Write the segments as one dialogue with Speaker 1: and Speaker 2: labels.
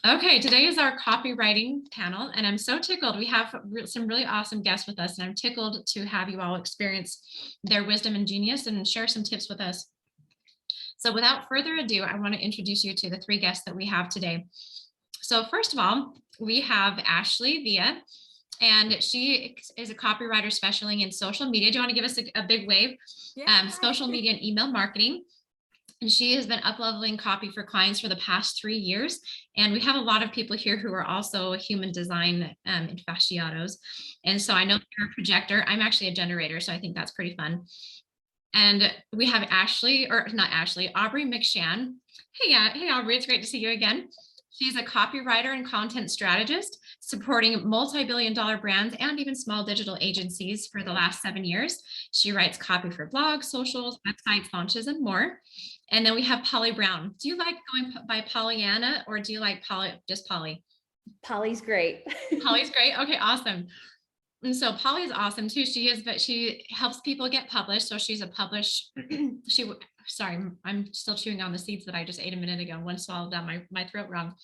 Speaker 1: Okay, today is our copywriting panel, and I'm so tickled. We have some really awesome guests with us, and I'm tickled to have you all experience their wisdom and genius and share some tips with us. So without further ado, I want to introduce you to the three guests that we have today. So first of all, we have Ashley Villa, and she is a copywriter specializing in social media. Do you want to give us a big wave?
Speaker 2: Yeah.
Speaker 1: Social media and email marketing. And she has been up-leveling copy for clients for the past 3 years. And we have a lot of people here who are also human design aficionados. And so I know you're a projector. I'm actually a generator, so I think that's pretty fun. And we have Ashley, or not Ashley, Aubry Mcshan. Hey, Aubry, it's great to see you again. She's a copywriter and content strategist, supporting multi-billion-dollar brands and even small digital agencies for the last 7 years. She writes copy for blogs, socials, websites, launches, and more. And then we have Polly Brown. Do you like going by Pollyanna, or do you like just Polly?
Speaker 2: Polly's great.
Speaker 1: Polly's great. Okay, awesome. And so Polly is awesome too. But she helps people get published. So she's a sorry, I'm still chewing on the seeds that I just ate a minute ago. One swallowed down my throat wrong.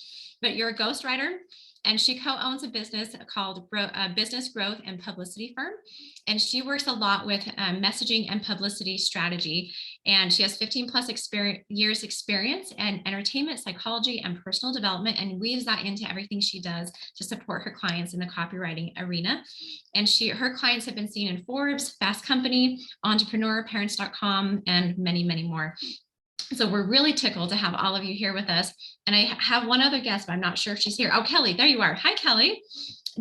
Speaker 1: But you're a ghostwriter, and she co-owns a business called Business Growth and Publicity Firm. And she works a lot with messaging and publicity strategy. And she has 15 plus years experience in entertainment, psychology, and personal development, and weaves that into everything she does to support her clients in the copywriting arena. And her clients have been seen in Forbes, Fast Company, Entrepreneur, Parents.com, and many, many more. So we're really tickled to have all of you here with us. And I have one other guest, but I'm not sure if she's here. Oh, Kelly, there you are. Hi, Kelly.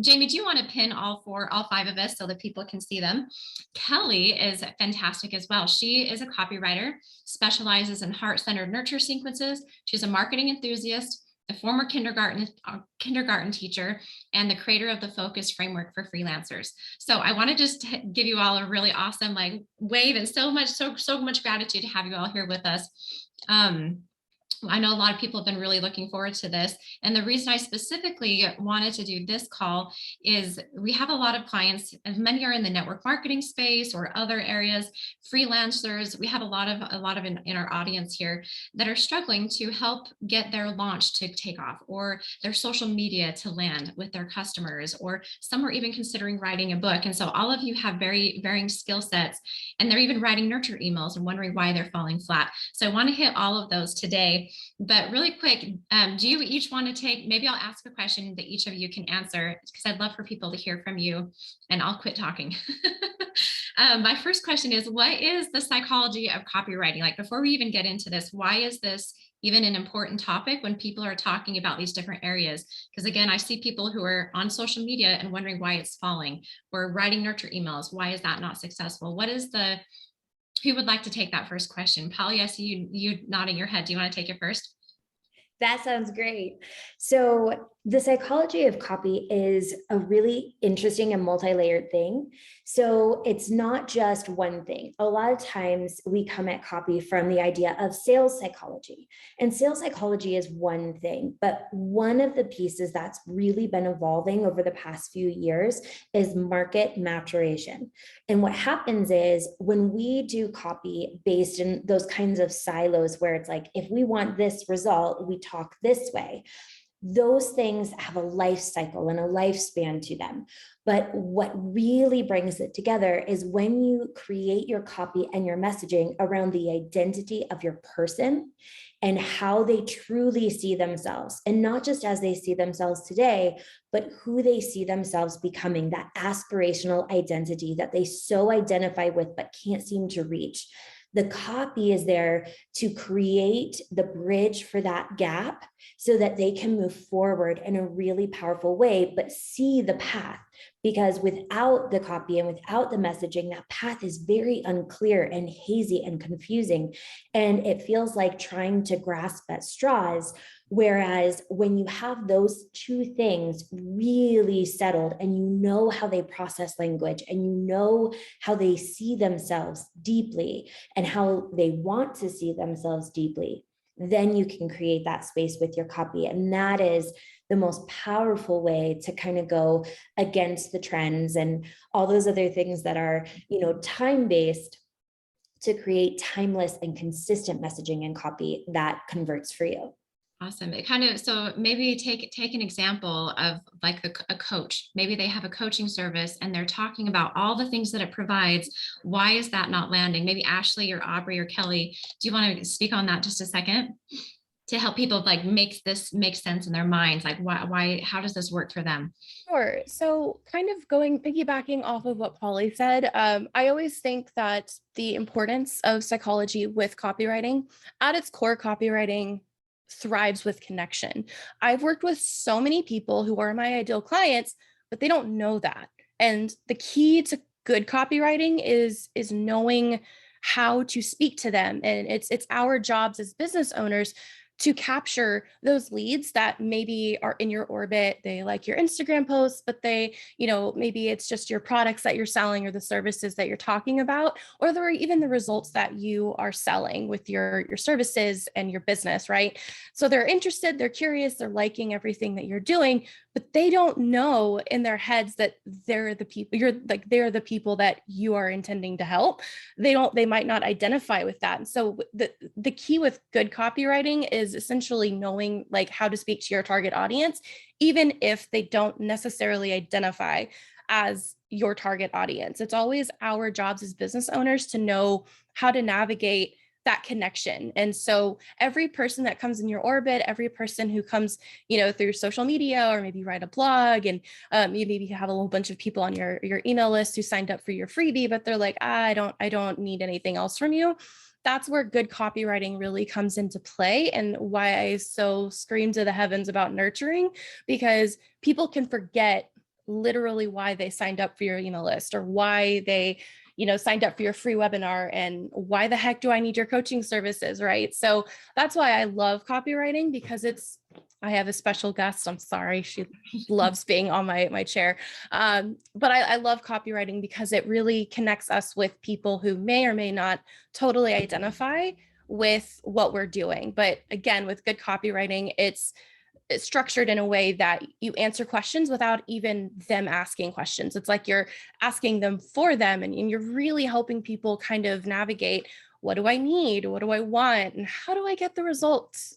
Speaker 1: Jamie, do you want to pin all five of us so that people can see them? Kelly is fantastic as well. She is a copywriter, specializes in heart-centered nurture sequences. She's a marketing enthusiast, a former kindergarten teacher, and the creator of the Focus framework for freelancers. So I want to just give you all a really awesome wave, and so much gratitude to have you all here with us. I know a lot of people have been really looking forward to this. And the reason I specifically wanted to do this call is we have a lot of clients, and many are in the network marketing space or other areas, freelancers. We have a lot of in our audience here that are struggling to help get their launch to take off, or their social media to land with their customers, or some are even considering writing a book. And so all of you have very varying skill sets, and they're even writing nurture emails and wondering why they're falling flat. So I want to hit all of those today. But really quick, do you each want to maybe I'll ask a question that each of you can answer, because I'd love for people to hear from you, and I'll quit talking. My first question is, what is the psychology of copywriting? Like, before we even get into this, why is this even an important topic when people are talking about these different areas? Because again, I see people who are on social media and wondering why it's falling, or writing nurture emails. Why is that not successful? Who would like to take that first question? Polly, I see you nodding your head. Do you want to take it first?
Speaker 2: That sounds great. So the psychology of copy is a really interesting and multi-layered thing. So it's not just one thing. A lot of times we come at copy from the idea of sales psychology, and sales psychology is one thing, but one of the pieces that's really been evolving over the past few years is market maturation. And what happens is when we do copy based in those kinds of silos where it's like, if we want this result, we talk this way. Those things have a life cycle and a lifespan to them. But what really brings it together is when you create your copy and your messaging around the identity of your person and how they truly see themselves, and not just as they see themselves today, but who they see themselves becoming, that aspirational identity that they so identify with but can't seem to reach. The copy is there to create the bridge for that gap so that they can move forward in a really powerful way, but see the path. Because without the copy and without the messaging, that path is very unclear and hazy and confusing. And it feels like trying to grasp at straws. Whereas when you have those two things really settled, and you know how they process language, and you know how they see themselves deeply and how they want to see themselves deeply, then you can create that space with your copy. And that is the most powerful way to kind of go against the trends and all those other things that are, time-based, to create timeless and consistent messaging and copy that converts for you.
Speaker 1: Awesome. It kind of, so maybe take an example of like a coach. Maybe they have a coaching service and they're talking about all the things that it provides. Why is that not landing? Maybe Ashley or Aubry or Kelly, do you want to speak on that just a second to help people like make this make sense in their minds? Like why, how does this work for them?
Speaker 3: Sure. So kind of piggybacking off of what Polly said, I always think that the importance of psychology with copywriting, at its core, copywriting thrives with connection. I've worked with so many people who are my ideal clients, but they don't know that. And the key to good copywriting is knowing how to speak to them. And it's our jobs as business owners to capture those leads that maybe are in your orbit. They like your Instagram posts, but they, maybe it's just your products that you're selling or the services that you're talking about, or there are even the results that you are selling with your services and your business, right? So they're interested, they're curious, they're liking everything that you're doing, but they don't know in their heads that they're the people that you are intending to help. They might not identify with that. And so the key with good copywriting is essentially knowing like how to speak to your target audience, even if they don't necessarily identify as your target audience. It's always our jobs as business owners to know how to navigate that connection. And so every person that comes in your orbit, every person who comes, through social media, or maybe write a blog, and you maybe have a whole bunch of people on your email list who signed up for your freebie, but they're like, I don't need anything else from you. That's where good copywriting really comes into play, and why I so scream to the heavens about nurturing, because people can forget literally why they signed up for your email list, or why they signed up for your free webinar, and why the heck do I need your coaching services, right? So that's why I love copywriting, because I have a special guest. I'm sorry. She loves being on my chair. But I love copywriting because it really connects us with people who may or may not totally identify with what we're doing. But again, with good copywriting, it's structured in a way that you answer questions without even them asking questions. It's like you're asking them for them, and you're really helping people kind of navigate, what do I need? What do I want? And how do I get the results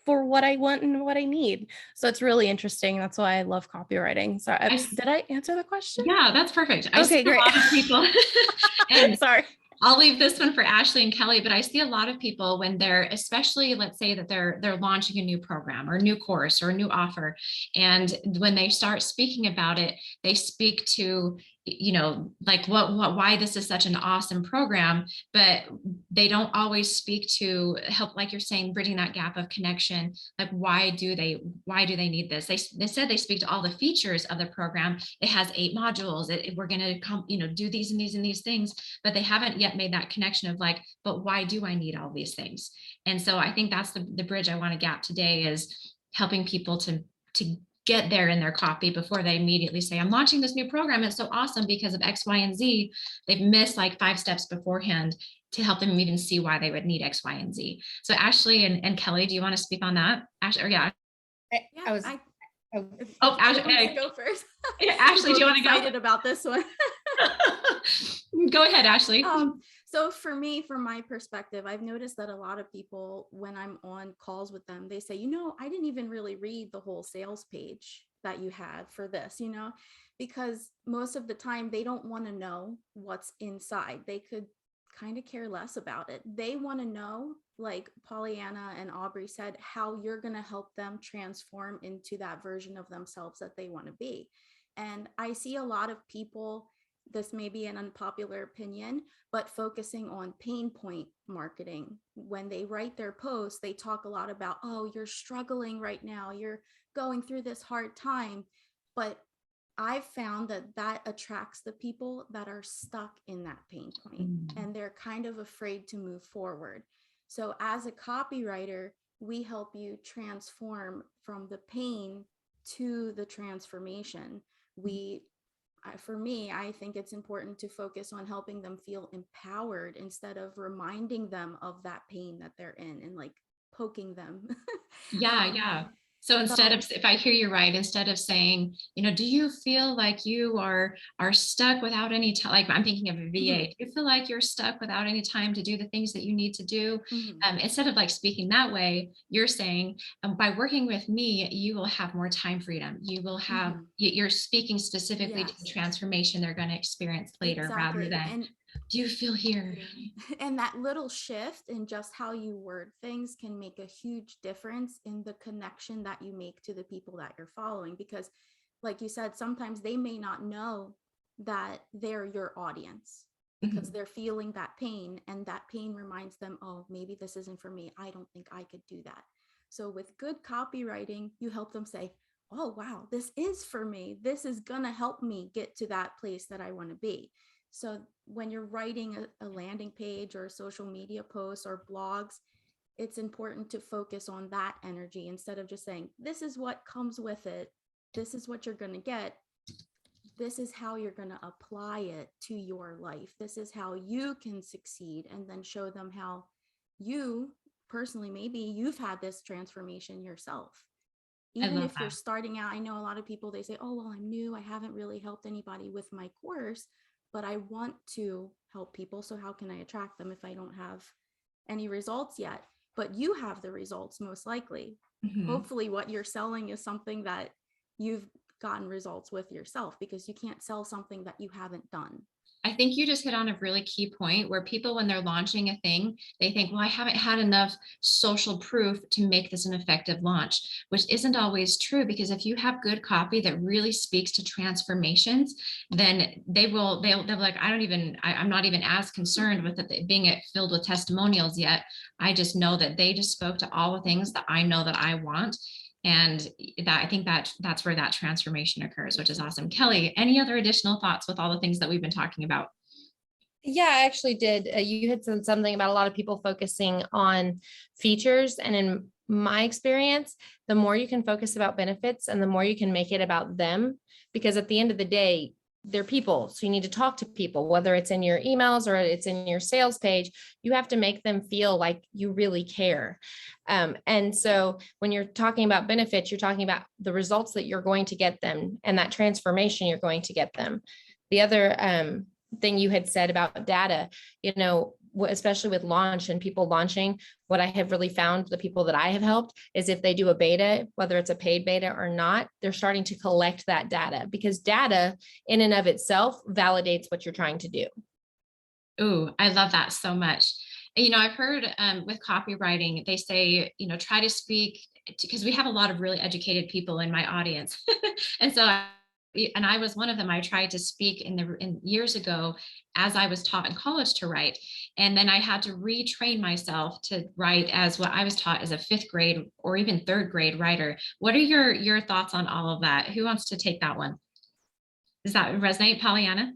Speaker 3: for what I want and what I need? So it's really interesting. That's why I love copywriting. So did I answer the question?
Speaker 1: Yeah, that's perfect. I
Speaker 3: Okay,
Speaker 1: see
Speaker 3: great.
Speaker 1: a lot of people and
Speaker 3: sorry.
Speaker 1: I'll leave this one for Ashley and Kelly, but I see a lot of people when they're, especially let's say that they're launching a new program or a new course or a new offer. And when they start speaking about it, they speak to, like why this is such an awesome program, but they don't always speak to help, like you're saying, bridging that gap of connection. Like, why do they need this? They said they speak to all the features of the program. It has 8 modules. We're going to come, do these and these and these things, but they haven't yet made that connection of like, but why do I need all these things? And so I think that's the bridge I want to gap today, is helping people to get there in their copy before they immediately say, I'm launching this new program. It's so awesome because of X, Y, and Z. They've missed like 5 steps beforehand to help them even see why they would need X, Y, and Z. So Ashley and Kelly, do you want to speak on that? Ashley, or yeah.
Speaker 4: Ashley, go first.
Speaker 1: Ashley, do you want to go?
Speaker 4: Excited about this one.
Speaker 1: Go ahead, Ashley.
Speaker 4: So for me, from my perspective, I've noticed that a lot of people, when I'm on calls with them, they say, I didn't even really read the whole sales page that you had for this, because most of the time they don't want to know what's inside. They could kind of care less about it. They want to know, like Pollyanna and Aubry said, how you're going to help them transform into that version of themselves that they want to be. And I see a lot of people, this may be an unpopular opinion, but focusing on pain point marketing. When they write their posts, they talk a lot about, oh, you're struggling right now, you're going through this hard time. But I've found that attracts the people that are stuck in that pain point, and they're kind of afraid to move forward. So as a copywriter, we help you transform from the pain to the transformation. For me, I think it's important to focus on helping them feel empowered instead of reminding them of that pain that they're in and like poking them.
Speaker 1: Yeah. So instead of, if I hear you right, instead of saying, do you feel like you are stuck without any time? Like I'm thinking of a VA. Do you feel like you're stuck without any time to do the things that you need to do? Instead of like speaking that way, you're saying, by working with me, you will have more time freedom. You will have, you're speaking specifically to the transformation they're going to experience later, rather than, do you feel here?
Speaker 4: And that little shift in just how you word things can make a huge difference in the connection that you make to the people that you're following. Because like you said, sometimes they may not know that they're your audience because they're feeling that pain, and that pain reminds them, oh, maybe this isn't for me. I don't think I could do that. So with good copywriting, you help them say, oh, wow, this is for me. This is going to help me get to that place that I want to be. So when you're writing a landing page or a social media post or blogs, it's important to focus on that energy instead of just saying, this is what comes with it. This is what you're going to get. This is how you're going to apply it to your life. This is how you can succeed, and then show them how you personally, maybe you've had this transformation yourself. Even if you're starting out, I know a lot of people, they say, oh, well, I'm new. I haven't really helped anybody with my course, but I want to help people. So how can I attract them if I don't have any results yet? But you have the results most likely. Hopefully what you're selling is something that you've gotten results with yourself, because you can't sell something that you haven't done.
Speaker 1: I think you just hit on a really key point where people, when they're launching a thing, they think, well, I haven't had enough social proof to make this an effective launch, which isn't always true, because if you have good copy that really speaks to transformations, then they'll be like, I'm not even as concerned with it being filled with testimonials yet. I just know that they just spoke to all the things that I know that I want. And I think that's where that transformation occurs, which is awesome. Kelly, any other additional thoughts with all the things that we've been talking about?
Speaker 5: Yeah, I actually did. You had said something about a lot of people focusing on features. And in my experience, the more you can focus about benefits and the more you can make it about them, because at the end of the day, they're people. So you need to talk to people, whether it's in your emails or it's in your sales page. You have to make them feel like you really care. And so when you're talking about benefits, you're talking about the results that you're going to get them and that transformation you're going to get them. The other thing you had said about data, especially with launch and people launching, what I have really found, the people that I have helped, is if they do a beta, whether it's a paid beta or not, they're starting to collect that data, because data in and of itself validates what you're trying to do.
Speaker 1: Ooh, I love that so much. I've heard with copywriting, they say, try to speak, because we have a lot of really educated people in my audience. And so I was one of them. I tried to speak in years ago as I was taught in college to write. And then I had to retrain myself to write as what I was taught as a 5th grade or even 3rd grade writer. What are your thoughts on all of that? Who wants to take that one? Does that resonate, Pollyanna?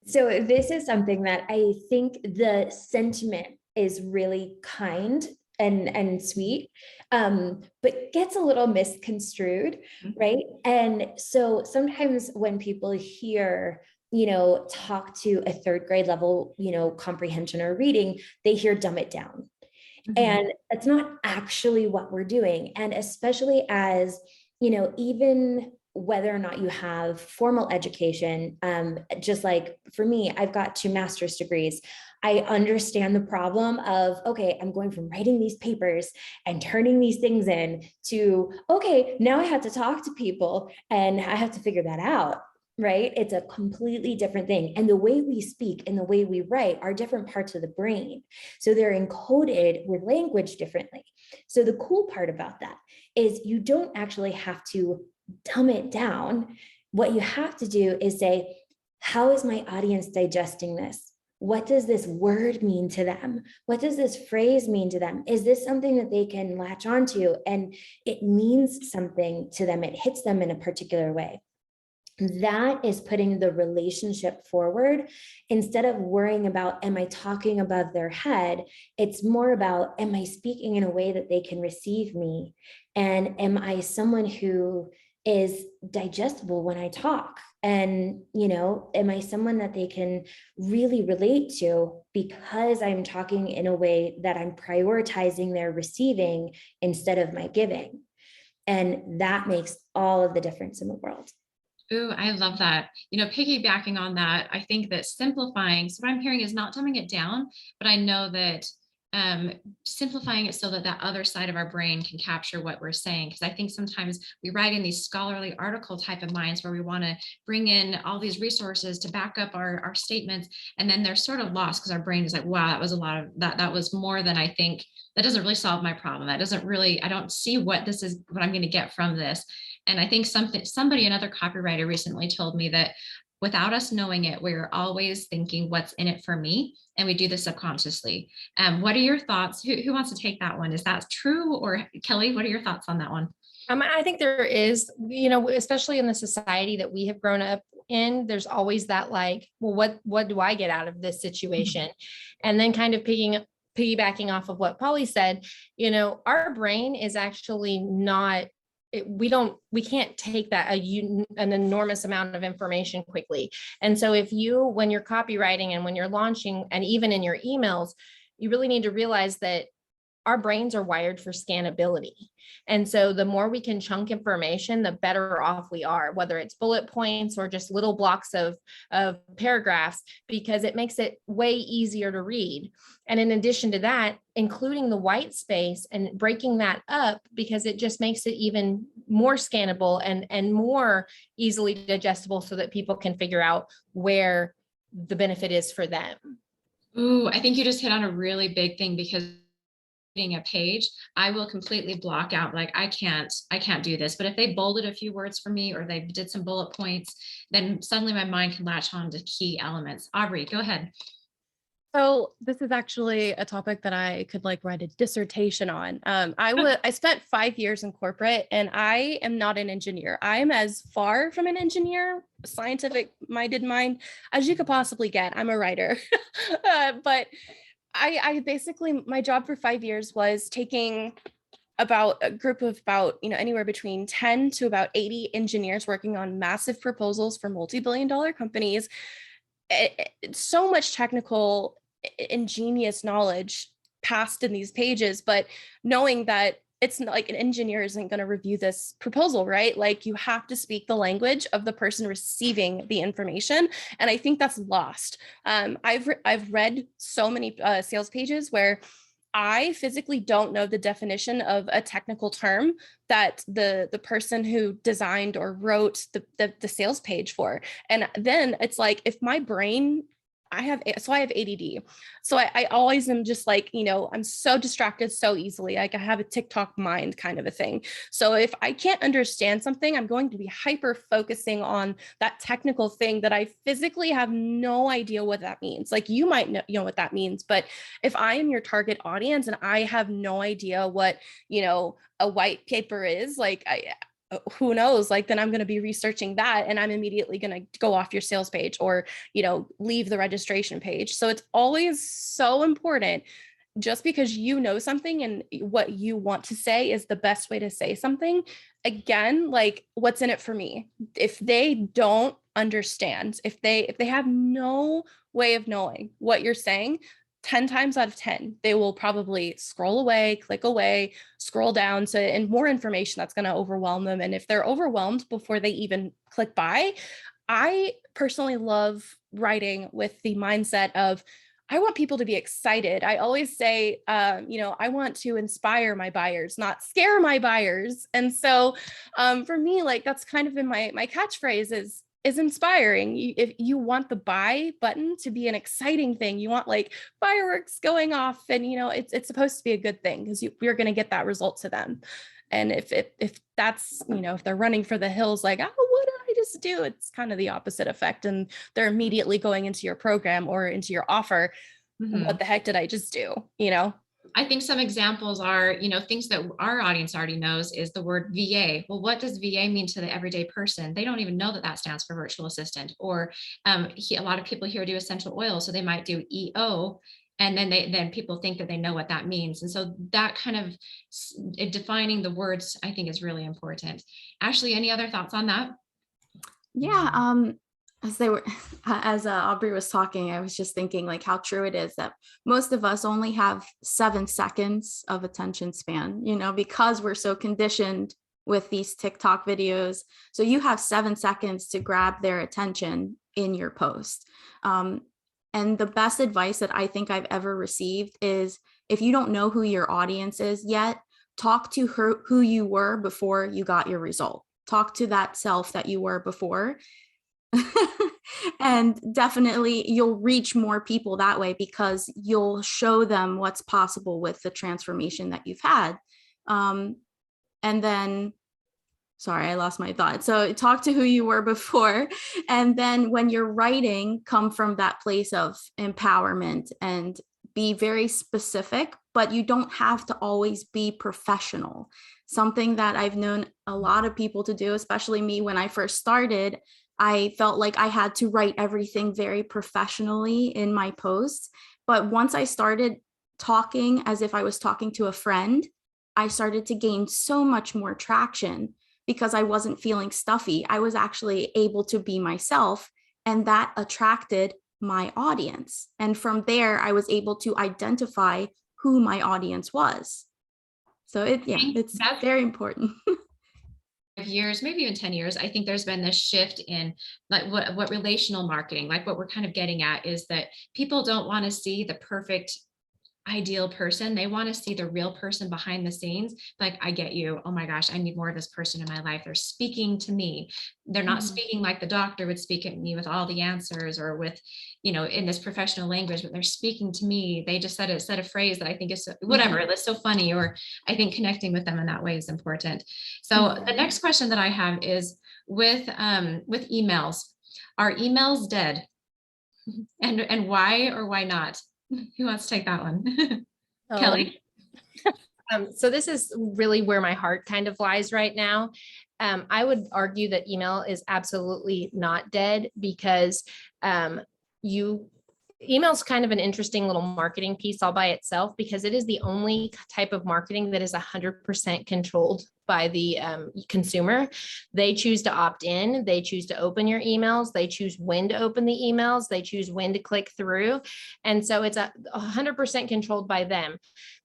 Speaker 2: So this is something that I think the sentiment is really kind and sweet, but gets a little misconstrued, right? And so sometimes when people hear, talk to a 3rd grade level, comprehension or reading, they hear dumb it down. And that's not actually what we're doing. And especially as, even whether or not you have formal education, just like for me, I've got 2 master's degrees. I understand the problem of, okay, I'm going from writing these papers and turning these things in to, okay, now I have to talk to people and I have to figure that out, right? It's a completely different thing. And the way we speak and the way we write are different parts of the brain. So they're encoded with language differently. So the cool part about that is you don't actually have to dumb it down. What you have to do is say, how is my audience digesting this? What does this word mean to them? What does this phrase mean to them? Is this something that they can latch onto and it means something to them? It hits them in a particular way. That is putting the relationship forward instead of worrying about, am I talking above their head? It's more about, am I speaking in a way that they can receive me? And am I someone who is digestible when I talk? And, am I someone that they can really relate to because I'm talking in a way that I'm prioritizing their receiving instead of my giving? And that makes all of the difference in the world.
Speaker 1: Ooh, I love that. Piggybacking on that, I think that simplifying, so what I'm hearing is not dumbing it down, but I know that simplifying it so that that other side of our brain can capture what we're saying. Because I think sometimes we write in these scholarly article type of minds where we want to bring in all these resources to back up our statements. And then they're sort of lost because our brain is like, wow, that was a lot of that. That was more than I think. That doesn't really solve my problem. That doesn't really, I don't see what this is, what I'm going to get from this. And I think another copywriter recently told me that without us knowing it, we're always thinking what's in it for me. And we do this subconsciously. What are your thoughts? Who wants to take that one? Is that true? Or Kelly, what are your thoughts on that one?
Speaker 5: I think there is, especially in the society that we have grown up in, there's always that like, well, what do I get out of this situation? And then kind of piggybacking off of what Polly said, our brain is actually not, we can't take that an enormous amount of information quickly. And so when you're copywriting and when you're launching and even in your emails, you really need to realize that our brains are wired for scannability. And so the more we can chunk information, the better off we are, whether it's bullet points or just little blocks of paragraphs, because it makes it way easier to read. And in addition to that, including the white space and breaking that up, because it just makes it even more scannable and more easily digestible so that people can figure out where the benefit is for them.
Speaker 1: Ooh, I think you just hit on a really big thing, because a page, I will completely block out, like, I can't do this. But if they bolded a few words for me or they did some bullet points, then suddenly my mind can latch on to key elements. Aubry, go ahead.
Speaker 3: So this is actually a topic that I could write a dissertation on. I spent 5 years in corporate, and I am not an engineer. I'm as far from an engineer, scientific minded mind as you could possibly get. I'm a writer, but I basically, my job for 5 years was taking about a group of anywhere between 10 to about 80 engineers working on massive proposals for multi-billion-dollar companies. It's so much technical, ingenious knowledge passed in these pages, but knowing that it's not like an engineer isn't going to review this proposal, right? Like, you have to speak the language of the person receiving the information. And I think that's lost. I've read so many sales pages where I physically don't know the definition of a technical term that the person who designed or wrote the sales page for. And then it's like, if my brain, I have ADD. So I always am just like, I'm so distracted so easily. Like, I have a TikTok mind kind of a thing. So if I can't understand something, I'm going to be hyper focusing on that technical thing that I physically have no idea what that means. Like, you might know what that means, but if I am your target audience and I have no idea what, a white paper is, like, who knows, like, then I'm going to be researching that and I'm immediately going to go off your sales page or, leave the registration page. So it's always so important, just because you know something and what you want to say is the best way to say something. Again, like, what's in it for me? If they don't understand, if they have no way of knowing what you're saying, 10 times out of 10, they will probably scroll away, click away, scroll down and more information that's going to overwhelm them. And if they're overwhelmed before they even click buy, I personally love writing with the mindset of, I want people to be excited. I always say, I want to inspire my buyers, not scare my buyers. And so for me, like, that's kind of been my catchphrase is inspiring. If you want the buy button to be an exciting thing, you want like fireworks going off, and it's supposed to be a good thing because we're going to get that result to them. And if that's, if they're running for the hills, like, oh, what did I just do? It's kind of the opposite effect. And they're immediately going into your program or into your offer. Mm-hmm. What the heck did I just do?
Speaker 1: I think some examples are, things that our audience already knows is the word VA. Well, what does VA mean to the everyday person? They don't even know that stands for virtual assistant. Or a lot of people here do essential oil, so they might do EO. And then people think that they know what that means. And so that kind of defining the words, I think, is really important. Ashley, any other thoughts on that?
Speaker 4: Yeah. As Aubry was talking, I was just thinking like how true it is that most of us only have 7 seconds of attention span, because we're so conditioned with these TikTok videos. So you have 7 seconds to grab their attention in your post. And the best advice that I think I've ever received is, if you don't know who your audience is yet, talk to who you were before you got your result. Talk to that self that you were before. And definitely you'll reach more people that way, because you'll show them what's possible with the transformation that you've had. And then, sorry, I lost my thought. So talk to who you were before. And then when you're writing, come from that place of empowerment and be very specific, but you don't have to always be professional. Something that I've known a lot of people to do, especially me when I first started, I felt like I had to write everything very professionally in my posts. But once I started talking as if I was talking to a friend, I started to gain so much more traction, because I wasn't feeling stuffy. I was actually able to be myself, and that attracted my audience. And from there, I was able to identify who my audience was. So it's very important.
Speaker 1: Years, maybe even 10 years, I think there's been this shift in like what relational marketing, like what we're kind of getting at, is that people don't want to see the perfect ideal person. They want to see the real person behind the scenes. Like, I get you. Oh my gosh, I need more of this person in my life. They're speaking to me. They're not speaking like the doctor would speak at me with all the answers, or with, in this professional language, but they're speaking to me. They just said a phrase that I think is whatever, that's so funny, or I think connecting with them in that way is important. So the next question that I have is with emails. Are emails dead? And why or why not? Who wants to take that one? Kelly?
Speaker 5: So this is really where my heart kind of lies right now. I would argue that email is absolutely not dead, because email is kind of an interesting little marketing piece all by itself, because it is the only type of marketing that is 100% controlled by the consumer. They choose to opt in. They choose to open your emails. They choose when to open the emails. They choose when to click through. And so it's 100% controlled by them.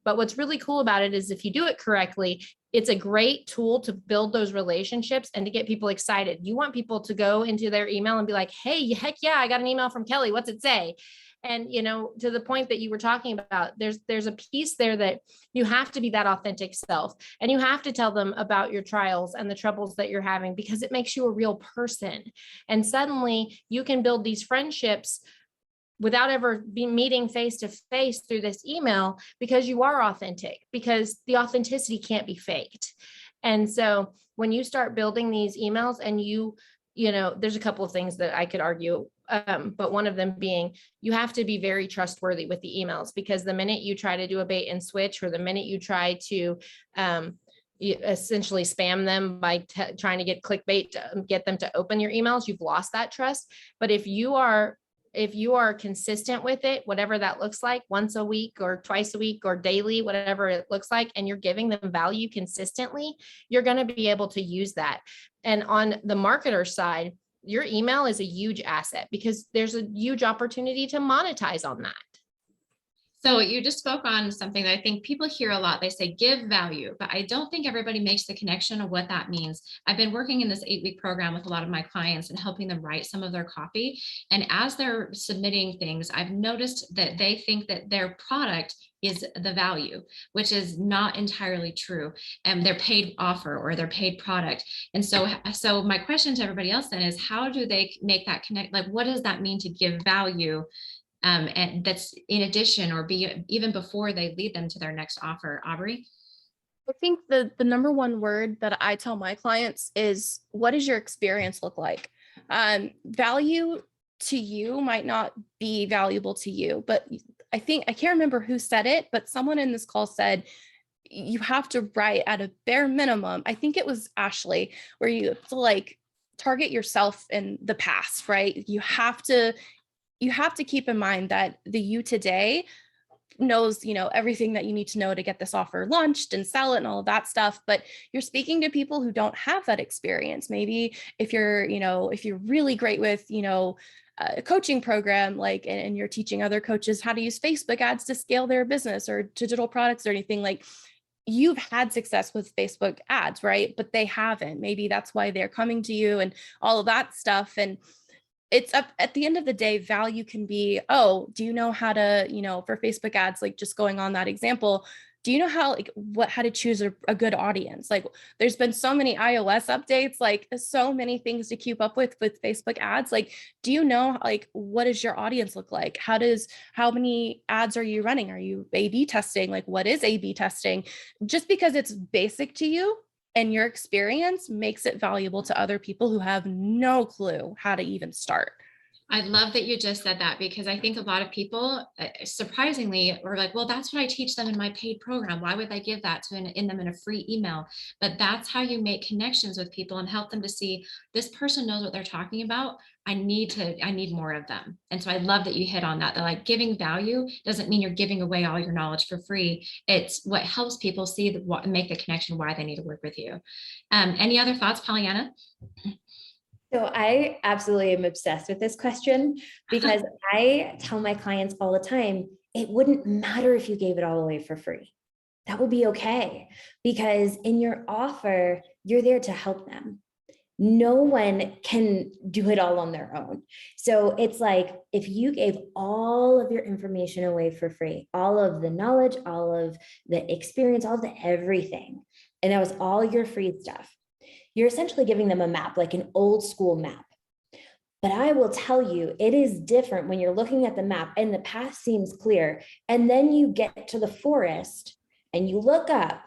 Speaker 5: But what's really cool about it is, if you do it correctly, it's a great tool to build those relationships and to get people excited. You want people to go into their email and be like, hey, heck yeah, I got an email from Kelly. What's it say? And, to the point that you were talking about, there's a piece there that you have to be that authentic self, and you have to tell them about your trials and the troubles that you're having, because it makes you a real person. And suddenly you can build these friendships without ever meeting face to face through this email, because you are authentic, because the authenticity can't be faked. And so when you start building these emails, and there's a couple of things that I could argue, but one of them being, you have to be very trustworthy with the emails, because the minute you try to do a bait and switch, or the minute you try to you essentially spam them by trying to get clickbait to get them to open your emails, you've lost that trust. But if you are consistent with it, whatever that looks like, once a week or twice a week or daily, whatever it looks like, and you're giving them value consistently, you're going to be able to use that. And on the marketer side, your email is a huge asset, because there's a huge opportunity to monetize on that.
Speaker 1: So you just spoke on something that I think people hear a lot. They say give value, but I don't think everybody makes the connection of what that means. I've been working in this 8-week program with a lot of my clients and helping them write some of their copy. And as they're submitting things, I've noticed that they think that their product is the value, which is not entirely true. And their paid offer or their paid product. And so my question to everybody else then is, how do they make that connect? Like, what does that mean to give value? And that's in addition, or be even before they lead them to their next offer. Aubry?
Speaker 3: I think the number one word that I tell my clients is, what does your experience look like? Value to you might not be valuable to you, but I can't remember who said it, but someone in this call said, you have to write at a bare minimum. I think it was Ashley, where you have to target yourself in the past, right? You have to keep in mind that the you today knows, everything that you need to know to get this offer launched and sell it and all of that stuff. But you're speaking to people who don't have that experience. Maybe if you're really great with, a coaching program, and you're teaching other coaches how to use Facebook ads to scale their business, or digital products or anything, you've had success with Facebook ads, right? But they haven't. Maybe that's why they're coming to you and all of that stuff. And it's up at the end of the day, value can be, oh, do you know how to, for Facebook ads, like just going on that example, do you know how to choose a good audience? Like there's been so many iOS updates, like so many things to keep up with Facebook ads. Like, do you know, like, what does your audience look like? How many ads are you running? Are you A/B testing? Like, what is A/B testing? Just because it's basic to you and your experience makes it valuable to other people who have no clue how to even start.
Speaker 1: I love that you just said that, because I think a lot of people surprisingly are like, well, that's what I teach them in my paid program. Why would I give that to in them in a free email? But that's how you make connections with people and help them to see this person knows what they're talking about. I need more of them. And so I love that you hit on that. That like giving value doesn't mean you're giving away all your knowledge for free. It's what helps people see make the connection why they need to work with you. Any other thoughts, Pollyanna?
Speaker 2: So I absolutely am obsessed with this question, because I tell my clients all the time, it wouldn't matter if you gave it all away for free. That would be okay, because in your offer, you're there to help them. No one can do it all on their own. So it's like, if you gave all of your information away for free, all of the knowledge, all of the experience, all of the everything, and that was all your free stuff, you're essentially giving them a map, like an old school map. But I will tell you, it is different when you're looking at the map and the path seems clear. And then you get to the forest and you look up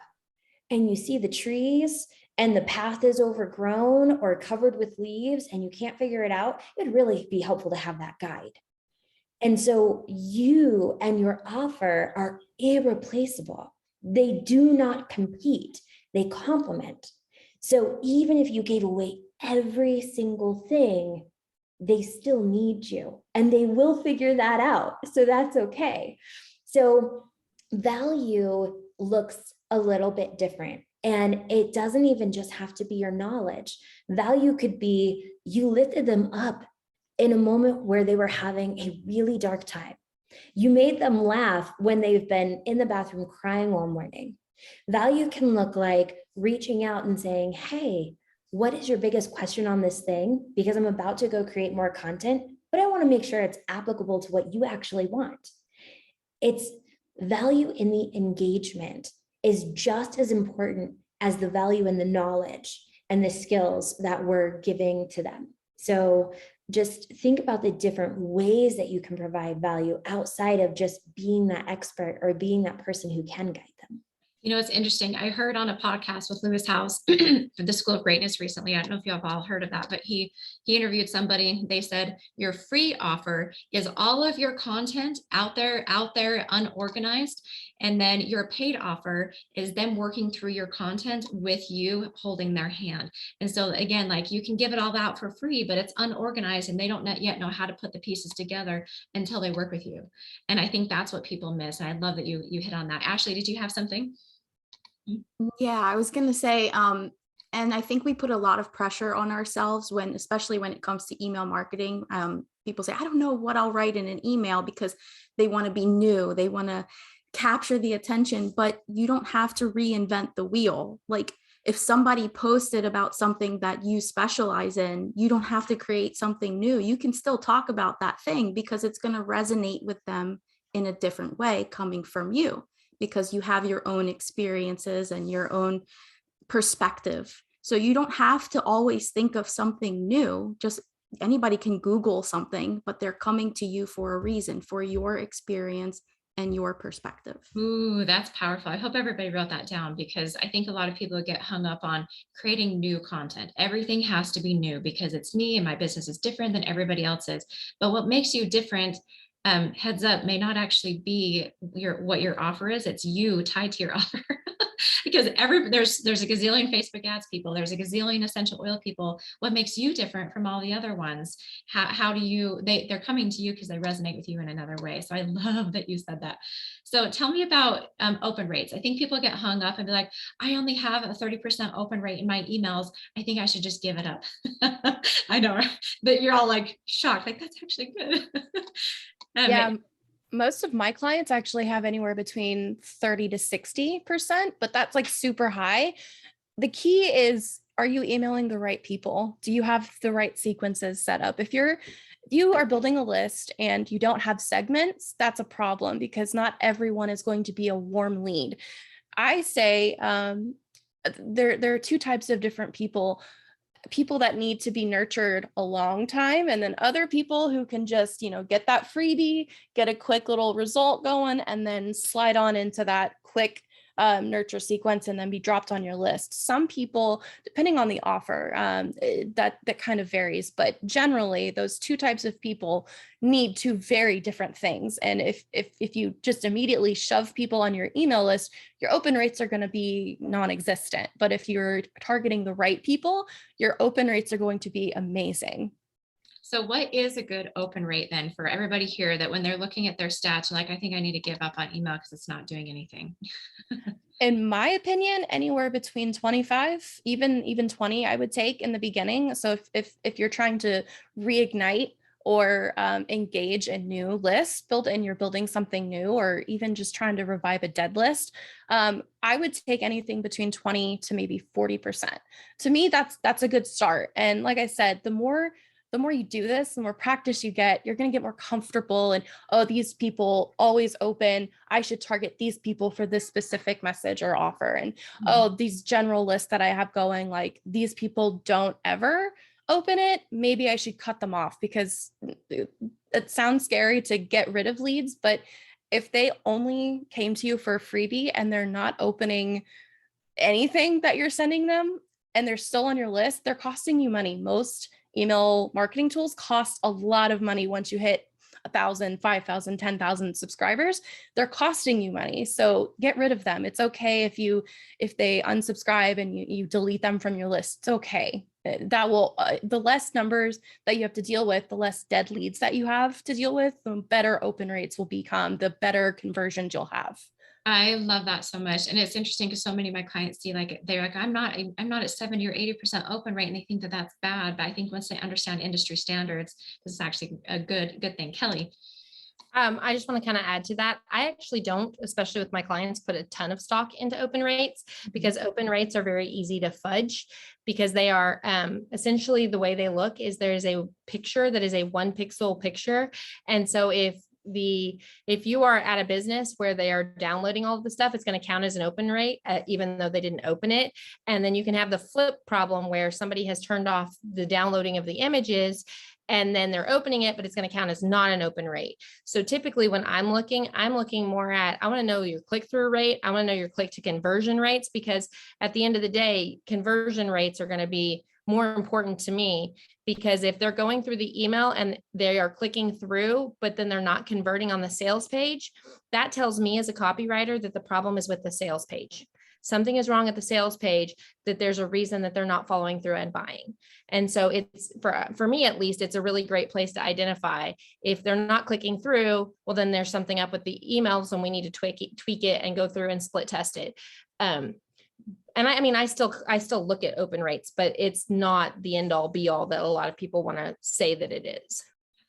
Speaker 2: and you see the trees and the path is overgrown or covered with leaves and you can't figure it out. It would really be helpful to have that guide. And so you and your offer are irreplaceable. They do not compete, they complement. So even if you gave away every single thing, they still need you and they will figure that out. So that's okay. So value looks a little bit different, and it doesn't even just have to be your knowledge. Value could be you lifted them up in a moment where they were having a really dark time. You made them laugh when they've been in the bathroom crying all morning. Value can look like reaching out and saying, hey, what is your biggest question on this thing? Because I'm about to go create more content, but I want to make sure it's applicable to what you actually want. It's value in the engagement is just as important as the value in the knowledge and the skills that we're giving to them. So just think about the different ways that you can provide value outside of just being that expert or being that person who can guide them.
Speaker 1: You know, it's interesting. I heard on a podcast with Lewis House for the School of Greatness recently. I don't know if you have all heard of that, but he interviewed somebody. They said your free offer is all of your content out there, unorganized. And then your paid offer is them working through your content with you holding their hand. And so again, like you can give it all out for free, but it's unorganized and they don't yet know how to put the pieces together until they work with you. And I think that's what people miss. And I love that you hit on that. Ashley, did you have something?
Speaker 4: Yeah, I was going to say, and I think we put a lot of pressure on ourselves especially when it comes to email marketing. People say, I don't know what I'll write in an email because they want to be new. They want to capture the attention, but you don't have to reinvent the wheel. Like if somebody posted about something that you specialize in, you don't have to create something new. You can still talk about that thing because it's going to resonate with them in a different way coming from you, because you have your own experiences and your own perspective. So you don't have to always think of something new. Just anybody can Google something, but they're coming to you for a reason, for your experience and your perspective.
Speaker 1: Ooh, that's powerful. I hope everybody wrote that down, because I think a lot of people get hung up on creating new content. Everything has to be new because it's me and my business is different than everybody else's. But what makes you different, heads up, may not actually be what your offer is. It's you tied to your offer. Because there's a gazillion Facebook ads people, there's a gazillion essential oil people. What makes you different from all the other ones? How do they're coming to you because they resonate with you in another way. So I love that you said that. So tell me about open rates. I think people get hung up and be like, I only have a 30% open rate in my emails. I think I should just give it up. I know that you're all like shocked, like that's actually good.
Speaker 3: Yeah. Most of my clients actually have anywhere between 30 to 60%, but that's like super high. The key is, are you emailing the right people? Do you have the right sequences set up? If you are building a list and you don't have segments, that's a problem because not everyone is going to be a warm lead. I say there are two types of different people that need to be nurtured a long time, and then other people who can just, get that freebie, get a quick little result going, and then slide on into that quick nurture sequence and then be dropped on your list. Some people, depending on the offer, that kind of varies, but generally those two types of people need two very different things. And if you just immediately shove people on your email list, your open rates are going to be non-existent. But if you're targeting the right people, your open rates are going to be amazing.
Speaker 1: So what is a good open rate then for everybody here, that when they're looking at their stats, like, I think I need to give up on email because it's not doing anything?
Speaker 3: In my opinion, anywhere between 25, even 20, I would take in the beginning. So if you're trying to reignite or engage a new list, you're building something new, or even just trying to revive a dead list, I would take anything between 20 to maybe 40%. To me, that's a good start. And like I said, the more you do this, the more practice you get, you're going to get more comfortable. And, oh, these people always open, I should target these people for this specific message or offer. And, oh, these general lists that I have going, like, these people don't ever open it. Maybe I should cut them off, because it sounds scary to get rid of leads. But if they only came to you for a freebie and they're not opening anything that you're sending them, and they're still on your list, they're costing you money. Most email marketing tools cost a lot of money. Once you hit 1,000, 5,000, 10,000 subscribers, they're costing you money. So get rid of them. It's okay if they unsubscribe and you delete them from your list. It's okay. That will, the less numbers that you have to deal with, the less dead leads that you have to deal with, the better open rates will become, the better conversions you'll have.
Speaker 1: I love that so much. And it's interesting because so many of my clients see, like, they're like, I'm not at 70 or 80% open rate. And they think that that's bad. But I think once they understand industry standards, this is actually a good thing. Kelly.
Speaker 5: I just want to kind of add to that. I actually don't, especially with my clients, put a ton of stock into open rates, because open rates are very easy to fudge, because they are essentially, the way they look is there's a picture that is a 1 pixel picture. And so if you are at a business where they are downloading all of the stuff, it's going to count as an open rate, even though they didn't open it. And then you can have the flip problem where somebody has turned off the downloading of the images and then they're opening it, but it's going to count as not an open rate. So typically when I'm looking more at, I want to know your click-through rate. I want to know your click to conversion rates, because at the end of the day, conversion rates are going to be more important to me, because if they're going through the email and they are clicking through, but then they're not converting on the sales page, that tells me as a copywriter that the problem is with the sales page. Something is wrong at the sales page, that there's a reason that they're not following through and buying. And so it's, for me, at least, it's a really great place to identify if they're not clicking through, well, then there's something up with the emails and we need to tweak it and go through and split test it. And I mean, I still look at open rates, but it's not the end all be all that a lot of people want to say that it is.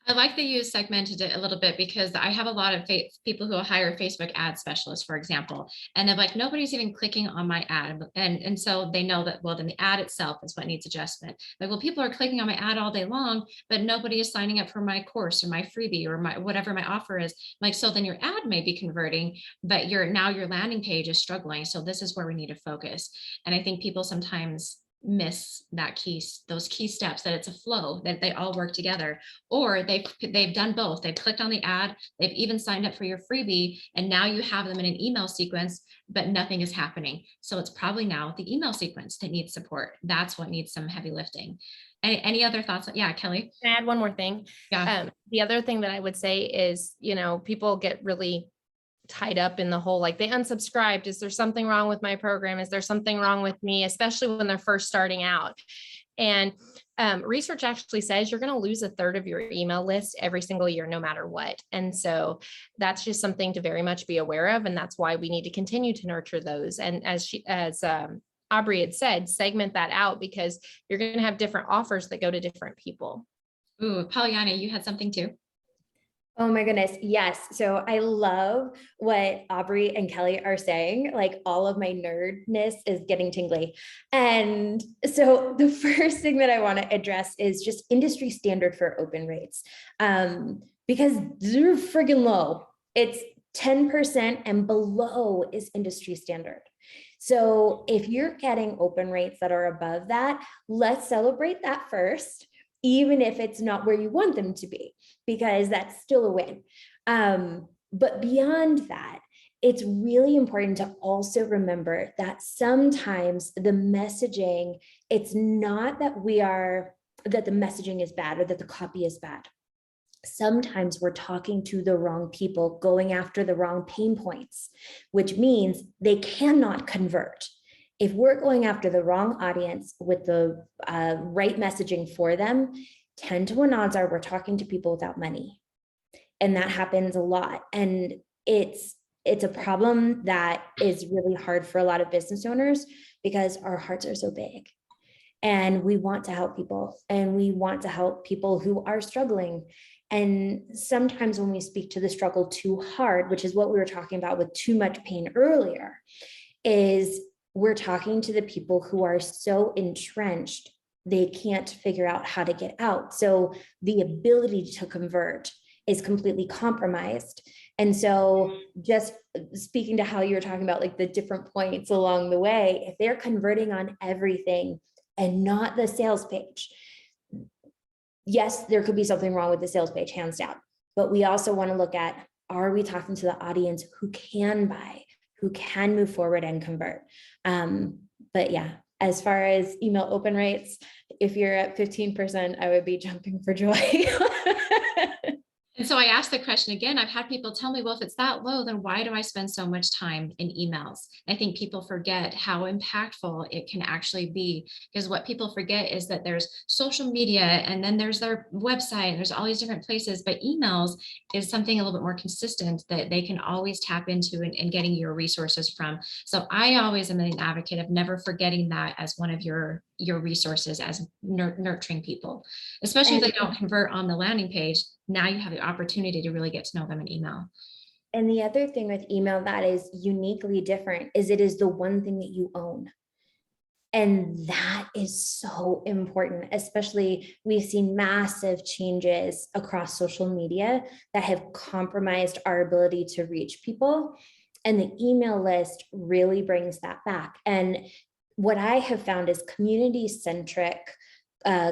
Speaker 1: I like that you segmented it a little bit, because I have a lot of people who hire Facebook ad specialists, for example, and they're like, nobody's even clicking on my ad. And so they know that, well, then the ad itself is what needs adjustment. Like, well, people are clicking on my ad all day long, but nobody is signing up for my course or my freebie or my whatever my offer is. Like, so then your ad may be converting, but your landing page is struggling. So this is where we need to focus. And I think people sometimes miss those key steps, that it's a flow, that they all work together, or they've done both. They've clicked on the ad, they've even signed up for your freebie, and now you have them in an email sequence, but nothing is happening. So it's probably now the email sequence that needs support. That's what needs some heavy lifting. Any other thoughts? Yeah, Kelly.
Speaker 5: Can I add one more thing?
Speaker 1: Yeah.
Speaker 5: The other thing that I would say is, people get really tied up in the whole, like, they unsubscribed. Is there something wrong with my program? Is there something wrong with me? Especially when they're first starting out. And research actually says you're going to lose 1/3 of your email list every single year, no matter what. And so that's just something to very much be aware of. And that's why we need to continue to nurture those. And as Aubry had said, segment that out, because you're going to have different offers that go to different people.
Speaker 1: Ooh, Pollyanna, you had something too.
Speaker 2: Oh my goodness. Yes. So I love what Aubrey and Kelly are saying. Like all of my nerdness is getting tingly. And so the first thing that I want to address is just industry standard for open rates. Because they're friggin' low. It's 10% and below is industry standard. So if you're getting open rates that are above that, let's celebrate that first, even if it's not where you want them to be, because that's still a win. But beyond that, it's really important to also remember that sometimes the messaging, it's not that that the messaging is bad or that the copy is bad. Sometimes we're talking to the wrong people, going after the wrong pain points, which means they cannot convert. If we're going after the wrong audience with the right messaging for them, 10 to 1 odds are we're talking to people without money. And that happens a lot. And it's a problem that is really hard for a lot of business owners because our hearts are so big. And we want to help people, and we want to help people who are struggling. And sometimes when we speak to the struggle too hard, which is what we were talking about with too much pain earlier, is we're talking to the people who are so entrenched, they can't figure out how to get out. So the ability to convert is completely compromised. And so just speaking to how you were talking about like the different points along the way, if they're converting on everything and not the sales page, yes, there could be something wrong with the sales page, hands down. But we also want to look at, are we talking to the audience who can buy, who can move forward and convert? But yeah, as far as email open rates, if you're at 15%, I would be jumping for joy.
Speaker 1: And so I asked the question again. I've had people tell me, well, if it's that low, then why do I spend so much time in emails? I think people forget how impactful it can actually be, because what people forget is that there's social media and then there's their website and there's all these different places, but emails is something a little bit more consistent that they can always tap into and getting your resources from. So I always am an advocate of never forgetting that as one of your resources as nurturing people, especially if they don't convert on the landing page. Now you have the opportunity to really get to know them in email.
Speaker 2: And the other thing with email that is uniquely different is it is the one thing that you own. And that is so important, especially we've seen massive changes across social media that have compromised our ability to reach people. And the email list really brings that back. And what I have found is community-centric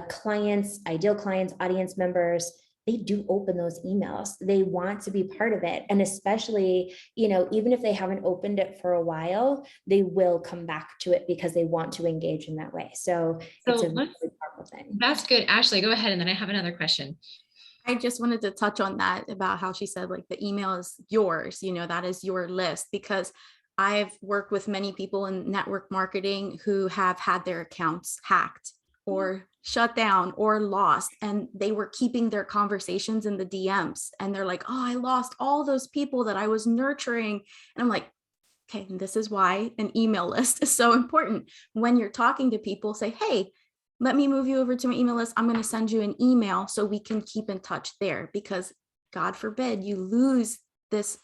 Speaker 2: clients, ideal clients, audience members, they do open those emails. They want to be part of it. And especially, even if they haven't opened it for a while, they will come back to it because they want to engage in that way. So it's a really powerful thing.
Speaker 1: That's good. Ashley, go ahead. And then I have another question.
Speaker 4: I just wanted to touch on that about how she said, like, the email is yours, that is your list, because I've worked with many people in network marketing who have had their accounts hacked or shut down or lost, and they were keeping their conversations in the DMs, and they're like, oh, I lost all those people that I was nurturing. And I'm like, okay, and this is why an email list is so important. When you're talking to people, say, hey, let me move you over to my email list. I'm going to send you an email so we can keep in touch there, because God forbid you lose this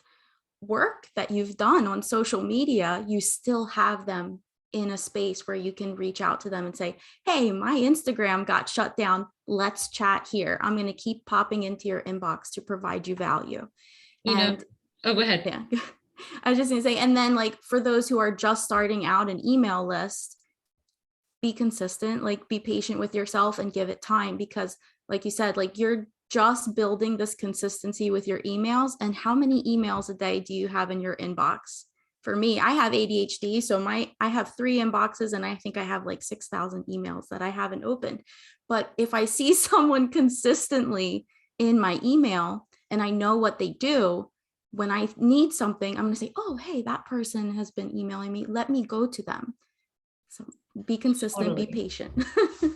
Speaker 4: work that you've done on social media, you still have them in a space where you can reach out to them and say, hey, my Instagram got shut down. Let's chat here. I'm going to keep popping into your inbox to provide you value.
Speaker 1: Oh, go ahead.
Speaker 4: Yeah, I was just going to say, and then like for those who are just starting out an email list, be consistent, like be patient with yourself and give it time, because like you said, like you're just building this consistency with your emails. And how many emails a day do you have in your inbox? For me, I have ADHD, so I have 3 inboxes, and I think I have like 6,000 emails that I haven't opened. But if I see someone consistently in my email and I know what they do, when I need something, I'm going to say, oh, hey, that person has been emailing me. Let me go to them. So be consistent, Be patient.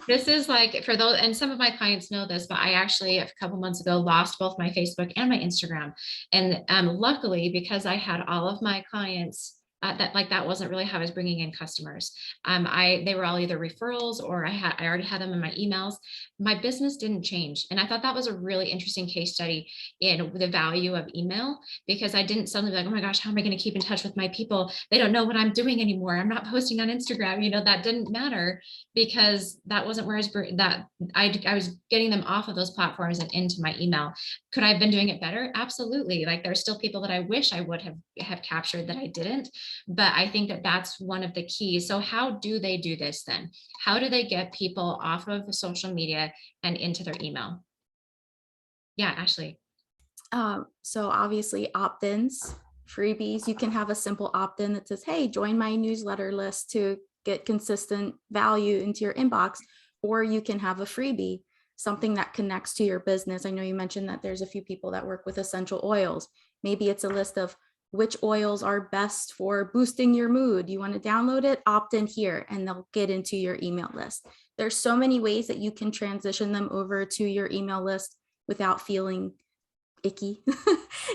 Speaker 1: This is like for those, and some of my clients know this, but I actually a couple months ago lost both my Facebook and my Instagram. And luckily, because I had all of my clients that wasn't really how I was bringing in customers. They were all either referrals or I already had them in my emails. My business didn't change. And I thought that was a really interesting case study in the value of email, because I didn't suddenly be like, oh my gosh, how am I going to keep in touch with my people? They don't know what I'm doing anymore. I'm not posting on Instagram. That didn't matter, because that wasn't where I was getting them off of those platforms and into my email. Could I have been doing it better? Absolutely. Like, there's still people that I wish I would have captured that I didn't. But I think that that's one of the keys. So how do they do this then? How do they get people off of social media and into their email? Yeah, Ashley.
Speaker 4: So obviously opt-ins, freebies. You can have a simple opt-in that says, hey, join my newsletter list to get consistent value into your inbox. Or you can have a freebie, something that connects to your business. I know you mentioned that there's a few people that work with essential oils. Maybe it's a list of which oils are best for boosting your mood. You want to download it, opt in here, and they'll get into your email list. There's so many ways that you can transition them over to your email list without feeling icky.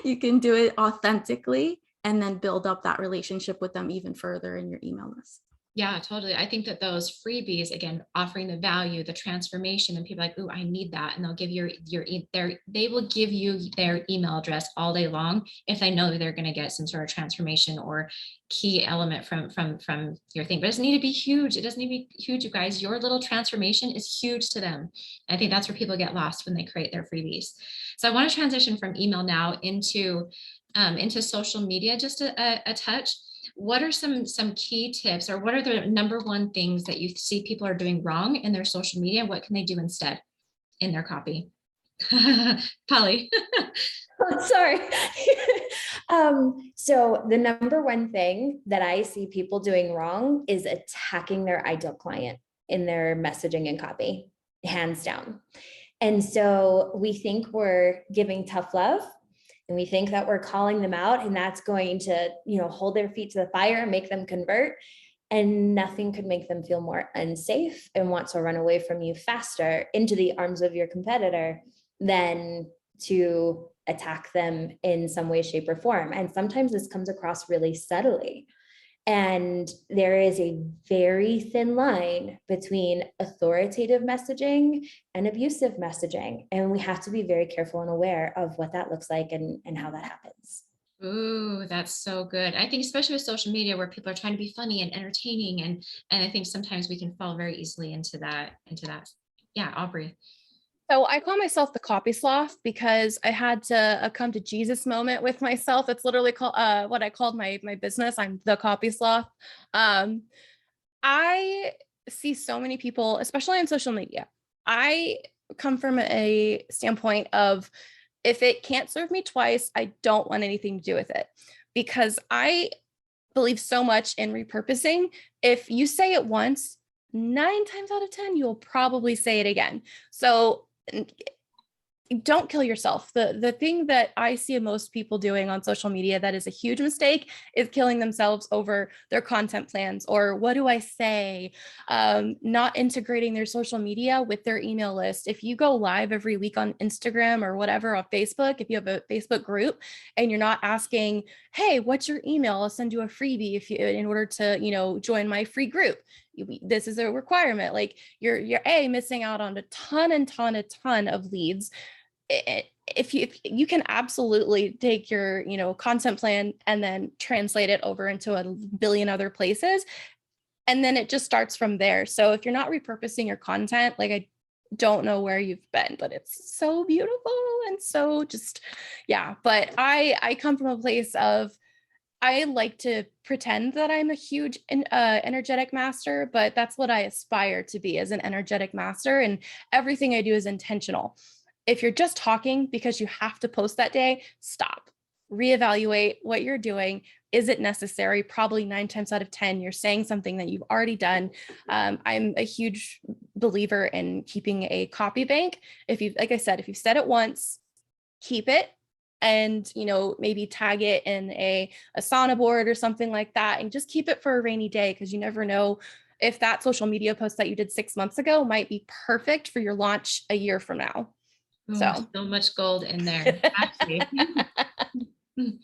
Speaker 4: You can do it authentically and then build up that relationship with them even further in your email list.
Speaker 1: Yeah, totally. I think that those freebies, again, offering the value, the transformation, and people are like, oh, I need that. And they'll give they will give you their email address all day long if they know that they're going to get some sort of transformation or key element from your thing. But it doesn't need to be huge. It doesn't need to be huge, you guys. Your little transformation is huge to them. I think that's where people get lost when they create their freebies. So I want to transition from email now into social media just a touch. What are some key tips, or what are the number one things that you see people are doing wrong in their social media? What can they do instead in their copy? Polly.
Speaker 2: Sorry. So the number one thing that I see people doing wrong is attacking their ideal client in their messaging and copy, hands down. And so we think we're giving tough love, and we think that we're calling them out, and that's going to, hold their feet to the fire and make them convert. And nothing could make them feel more unsafe and want to run away from you faster into the arms of your competitor than to attack them in some way, shape, or form. And sometimes this comes across really subtly. And there is a very thin line between authoritative messaging and abusive messaging. And we have to be very careful and aware of what that looks like and how that happens.
Speaker 1: Ooh, that's so good. I think especially with social media where people are trying to be funny and entertaining, and I think sometimes we can fall very easily into that. Yeah, Aubry.
Speaker 3: So I call myself the copy sloth because I had to come to Jesus moment with myself. It's literally called what I called my business. I'm the copy sloth. I see so many people, especially on social media. I come from a standpoint of, if it can't serve me twice, I don't want anything to do with it, because I believe so much in repurposing. If you say it once, 9 times out of 10, you'll probably say it again. So don't kill yourself. The thing that I see most people doing on social media that is a huge mistake is killing themselves over their content plans, or what do I say, not integrating their social media with their email list. If you go live every week on Instagram or whatever on Facebook, if you have a Facebook group and you're not asking, hey, what's your email? I'll send you a freebie in order to, join my free group. This is a requirement. Like you're missing out on a ton of leads. If you can absolutely take your content plan and then translate it over into a billion other places, and then it just starts from there. So if you're not repurposing your content, like, I don't know where you've been, but it's so beautiful and so just, yeah. But I come from a place of, I like to pretend that I'm a huge energetic master, but that's what I aspire to be, as an energetic master. And everything I do is intentional. If you're just talking because you have to post that day, stop, reevaluate what you're doing. Is it necessary? Probably 9 times out of 10, you're saying something that you've already done. I'm a huge believer in keeping a copy bank. Like I said, if you've said it once, keep it. And, maybe tag it in a Asana board or something like that, and just keep it for a rainy day, because you never know if that social media post that you did 6 months ago might be perfect for your launch a year from now.
Speaker 1: Ooh, so much gold in there. Actually.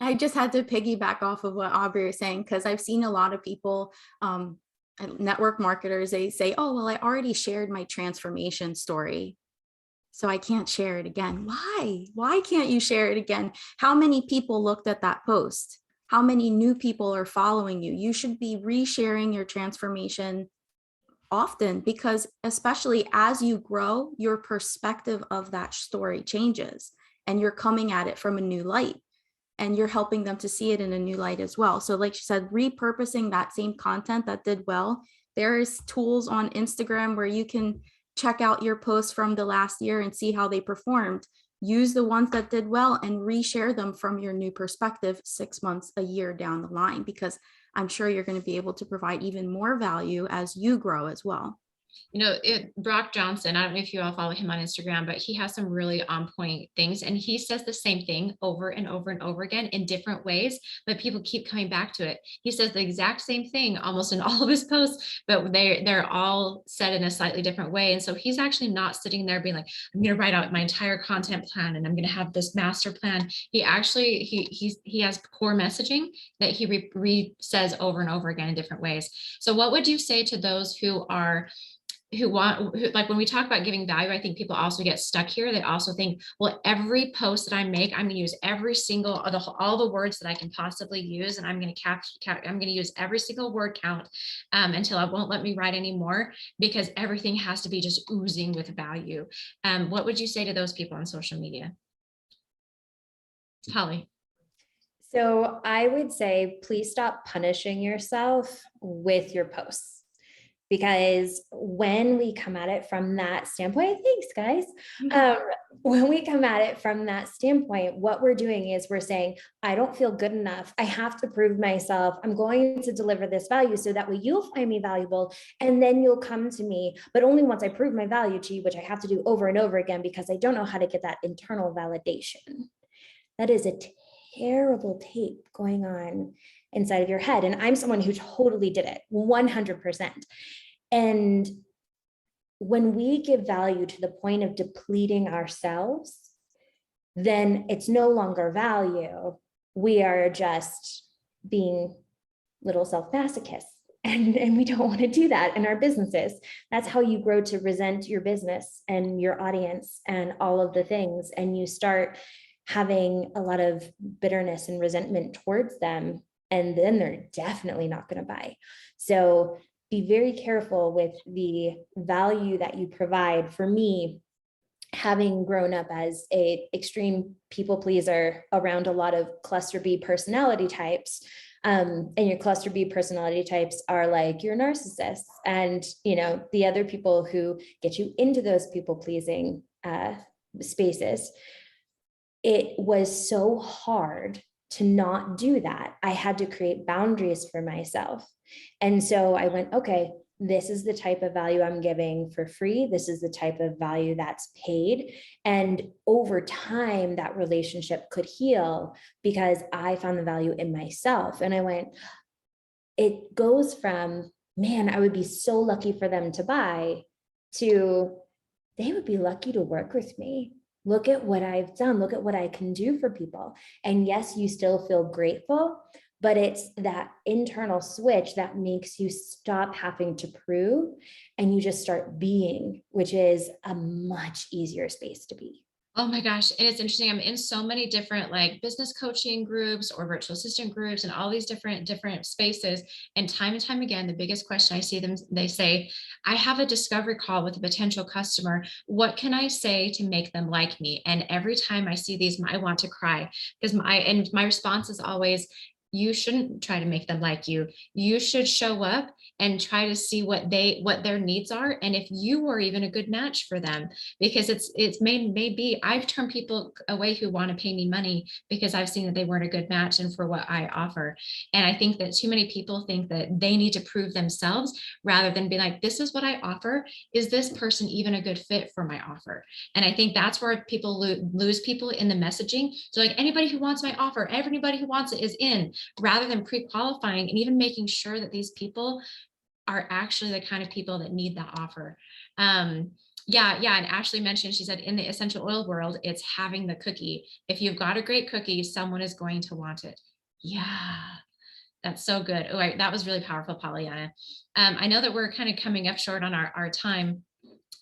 Speaker 4: I just had to piggyback off of what Aubry was saying, because I've seen a lot of people, network marketers, they say, oh, well, I already shared my transformation story, so I can't share it again. Why? Why can't you share it again? How many people looked at that post? How many new people are following you? You should be resharing your transformation often, because especially as you grow, your perspective of that story changes and you're coming at it from a new light and you're helping them to see it in a new light as well. So like she said, repurposing that same content that did well, there's tools on Instagram where you can check out your posts from the last year and see how they performed. Use the ones that did well and reshare them from your new perspective 6 months, a year down the line, because I'm sure you're going to be able to provide even more value as you grow as well.
Speaker 1: Brock Johnson, I don't know if you all follow him on Instagram, but he has some really on point things. And he says the same thing over and over and over again in different ways, but people keep coming back to it. He says the exact same thing almost in all of his posts, but they're all said in a slightly different way. And so he's actually not sitting there being like, I'm going to write out my entire content plan and I'm going to have this master plan. He actually, he has core messaging that he says over and over again in different ways. So what would you say to those who like when we talk about giving value, I think people also get stuck here. They also think, well, every post that I make, I'm going to use every single, all the words that I can possibly use. And I'm going to use every single word count until it won't let me write anymore, because everything has to be just oozing with value. What would you say to those people on social media? Holly.
Speaker 2: So I would say, please stop punishing yourself with your posts. Because when we come at it from that standpoint, thanks guys. When we come at it from that standpoint, what we're doing is we're saying, I don't feel good enough. I have to prove myself. I'm going to deliver this value so that way you'll find me valuable. And then you'll come to me, but only once I prove my value to you, which I have to do over and over again because I don't know how to get that internal validation. That is a terrible tape going on inside of your head. And I'm someone who totally did it 100%. And when we give value to the point of depleting ourselves, then it's no longer value. We are just being little self-masochists. And we don't want to do that in our businesses. That's how you grow to resent your business and your audience and all of the things. And you start having a lot of bitterness and resentment towards them. And then they're definitely not going to buy. So be very careful with the value that you provide. For me, having grown up as an extreme people pleaser around a lot of cluster B personality types, and your cluster B personality types are like your narcissists and, the other people who get you into those people pleasing spaces. It was so hard to not do that. I had to create boundaries for myself. And so I went, okay, this is the type of value I'm giving for free. This is the type of value that's paid. And over time, that relationship could heal because I found the value in myself. And I went, it goes from, man, I would be so lucky for them to buy, to they would be lucky to work with me. Look at what I've done. Look at what I can do for people. And yes, you still feel grateful, but it's that internal switch that makes you stop having to prove and you just start being, which is a much easier space to be.
Speaker 1: Oh my gosh. And it's interesting. I'm in so many different like business coaching groups or virtual assistant groups and all these different spaces. And time again, the biggest question I see them, they say, I have a discovery call with a potential customer. What can I say to make them like me? And every time I see these, I want to cry because my response is always, you shouldn't try to make them like you. You should show up and try to see what their needs are. And if you are even a good match for them, because it's maybe I've turned people away who want to pay me money because I've seen that they weren't a good match and for what I offer. And I think that too many people think that they need to prove themselves rather than be like, this is what I offer. Is this person even a good fit for my offer? And I think that's where people lose people in the messaging. So like anybody who wants my offer, everybody who wants it is in, rather than pre-qualifying and even making sure that these people are actually the kind of people that need that offer. Yeah, yeah. And Ashley mentioned, she said, in the essential oil world, it's having the cookie. If you've got a great cookie, someone is going to want it. Yeah, that's so good. Oh, that was really powerful, Pollyanna. I know that we're kind of coming up short on our time.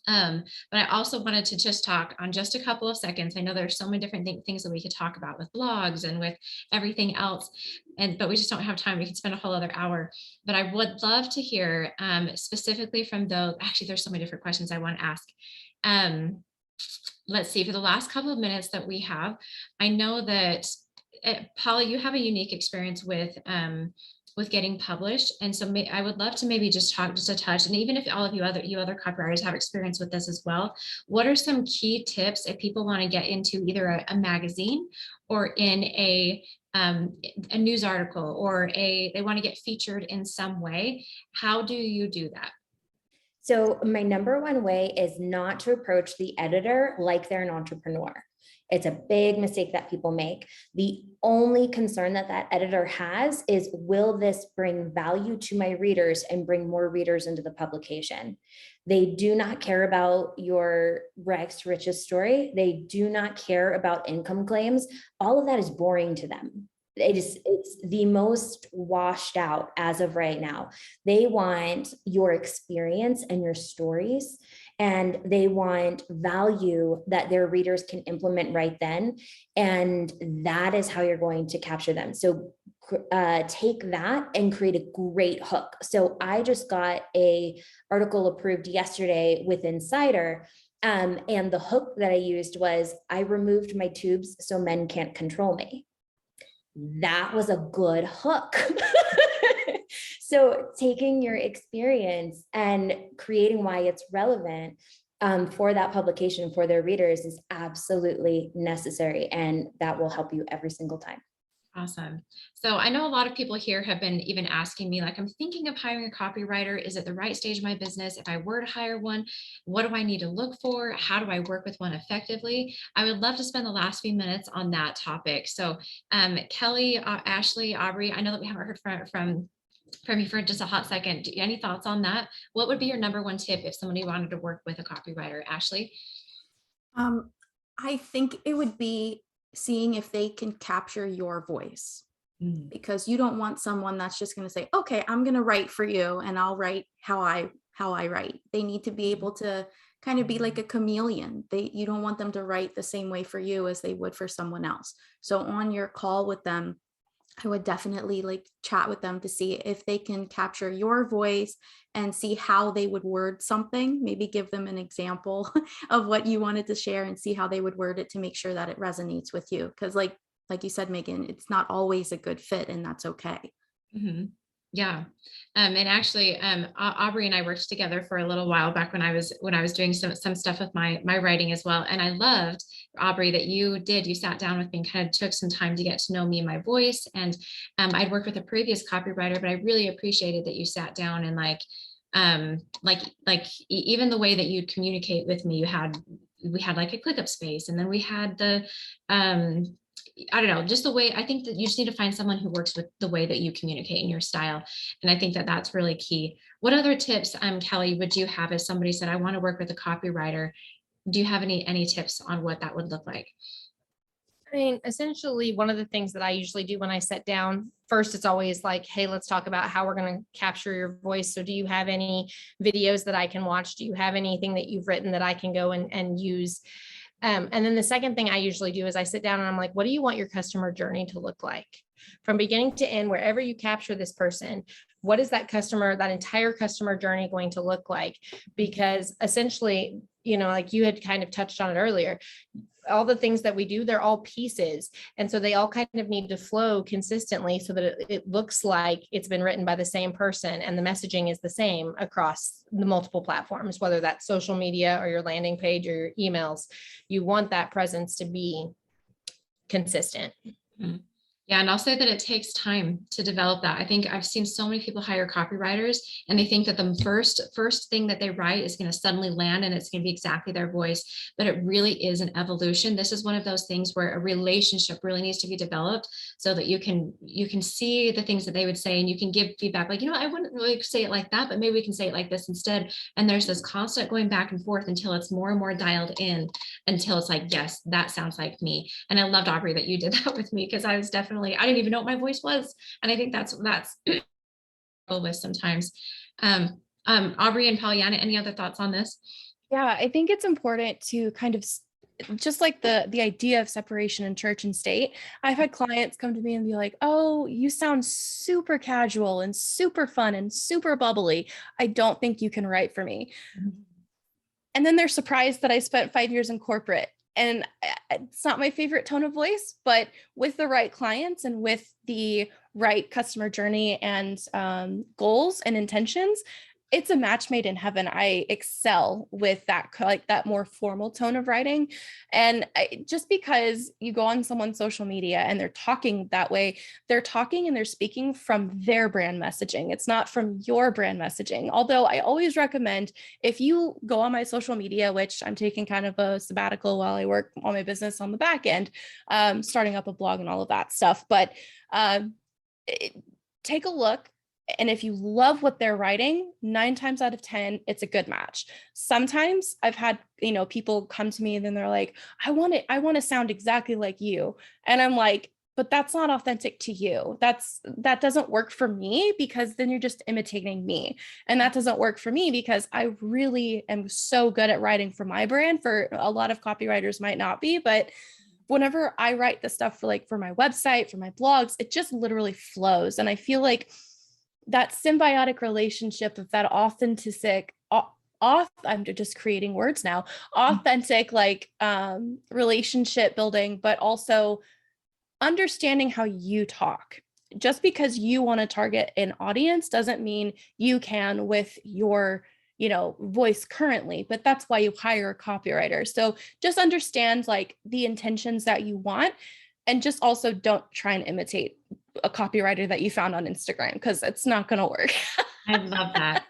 Speaker 1: But I also wanted to just talk on just a couple of seconds. I know there's so many different things that we could talk about with blogs and with everything else, but we just don't have time. We could spend a whole other hour. But I would love to hear specifically from those. Actually, there's so many different questions I want to ask. Let's see, for the last couple of minutes that we have, I know that Polly, you have a unique experience with getting published. And so I would love to maybe just talk just a touch. And even if all of you other copywriters have experience with this as well, what are some key tips if people want to get into either a magazine or in a news article, or they want to get featured in some way? How do you do that?
Speaker 2: So my number one way is not to approach the editor like they're an entrepreneur. It's a big mistake that people make. The only concern that that editor has is, will this bring value to my readers and bring more readers into the publication? They do not care about your rags to riches story. They do not care about income claims. All of that is boring to them. It's the most washed out as of right now. They want your experience and your stories, and they want value that their readers can implement right then. And that is how you're going to capture them. So take that and create a great hook. So I just got a article approved yesterday with Insider. And the hook that I used was, I removed my tubes so men can't control me. That was a good hook. So taking your experience and creating why it's relevant for that publication, for their readers, is absolutely necessary. And that will help you every single time.
Speaker 1: Awesome. So I know a lot of people here have been even asking me, like, I'm thinking of hiring a copywriter. Is it the right stage of my business? If I were to hire one, what do I need to look for? How do I work with one effectively? I would love to spend the last few minutes on that topic. So Kelly, Ashley, Aubry, I know that we haven't heard from you for just a hot second. Any thoughts on that? What would be your number one tip if somebody wanted to work with a copywriter? Ashley?
Speaker 4: I think it would be seeing if they can capture your voice, because you don't want someone that's just going to say, okay, I'm going to write for you and I'll write how I write. They need to be able to kind of be like a chameleon. You don't want them to write the same way for you as they would for someone else. So on your call with them, I would definitely like chat with them to see if they can capture your voice and see how they would word something. Maybe give them an example of what you wanted to share and see how they would word it to make sure that it resonates with you. Because like you said, Megan, it's not always a good fit, and that's okay.
Speaker 1: Mm-hmm. Yeah. And actually, Aubry and I worked together for a little while back when I was doing some stuff with my writing as well. And I loved, Aubry, that you sat down with me and kind of took some time to get to know me and my voice. And I'd worked with a previous copywriter, but I really appreciated that you sat down and even the way that you'd communicate with me, we had like a ClickUp space, and then we had the, I don't know, just the way. I think that you just need to find someone who works with the way that you communicate in your style. And I think that that's really key. What other tips, Kelly, would you have if somebody said, I want to work with a copywriter? Do you have any tips on what that would look like?
Speaker 5: I mean, essentially, one of the things that I usually do when I sit down, first, it's always like, hey, let's talk about how we're going to capture your voice. So do you have any videos that I can watch? Do you have anything that you've written that I can go and use? And then the second thing I usually do is I sit down and I'm like, what do you want your customer journey to look like? From beginning to end, wherever you capture this person, what is that entire customer journey going to look like? Because essentially, like you had kind of touched on it earlier, all the things that we do, they're all pieces. And so they all kind of need to flow consistently so that it looks like it's been written by the same person and the messaging is the same across the multiple platforms, whether that's social media or your landing page or your emails. You want that presence to be consistent.
Speaker 1: Yeah, and I'll say that it takes time to develop that. I think I've seen so many people hire copywriters and they think that the first thing that they write is going to suddenly land and it's going to be exactly their voice, but it really is an evolution. This is one of those things where a relationship really needs to be developed so that you can see the things that they would say and you can give feedback like, I wouldn't really say it like that, but maybe we can say it like this instead. And there's this constant going back and forth until it's more and more dialed in, until it's like, yes, that sounds like me. And I loved, Aubry, that you did that with me, because I was definitely, I didn't even know what my voice was. And I think that's with sometimes. Aubry and Pollyanna, any other thoughts on this?
Speaker 3: Yeah, I think it's important to kind of just like the idea of separation in church and state. I've had clients come to me and be like, oh, you sound super casual and super fun and super bubbly. I don't think you can write for me. And then they're surprised that I spent 5 years in corporate. And it's not my favorite tone of voice, but with the right clients and with the right customer journey and goals and intentions, it's a match made in heaven. I excel with that, like that more formal tone of writing. And just because you go on someone's social media and they're talking that way, they're talking and they're speaking from their brand messaging. It's not from your brand messaging. Although I always recommend, if you go on my social media, which I'm taking kind of a sabbatical while I work on my business on the back end, starting up a blog and all of that stuff, but take a look. And if you love what they're writing, 9 times out of 10, it's a good match. Sometimes I've had, people come to me and then they're like, I want to sound exactly like you. And I'm like, but that's not authentic to you. That doesn't work for me, because then you're just imitating me. And that doesn't work for me because I really am so good at writing for my brand. For a lot of copywriters might not be, but whenever I write the stuff for my website, for my blogs, it just literally flows. And I feel like that symbiotic relationship of that authentic, I'm just creating words now, authentic, relationship building, but also understanding how you talk. Just because you want to target an audience doesn't mean you can with your voice currently, but that's why you hire a copywriter. So just understand the intentions that you want, and just also don't try and imitate a copywriter that you found on Instagram, because it's not going to work.
Speaker 1: I love that.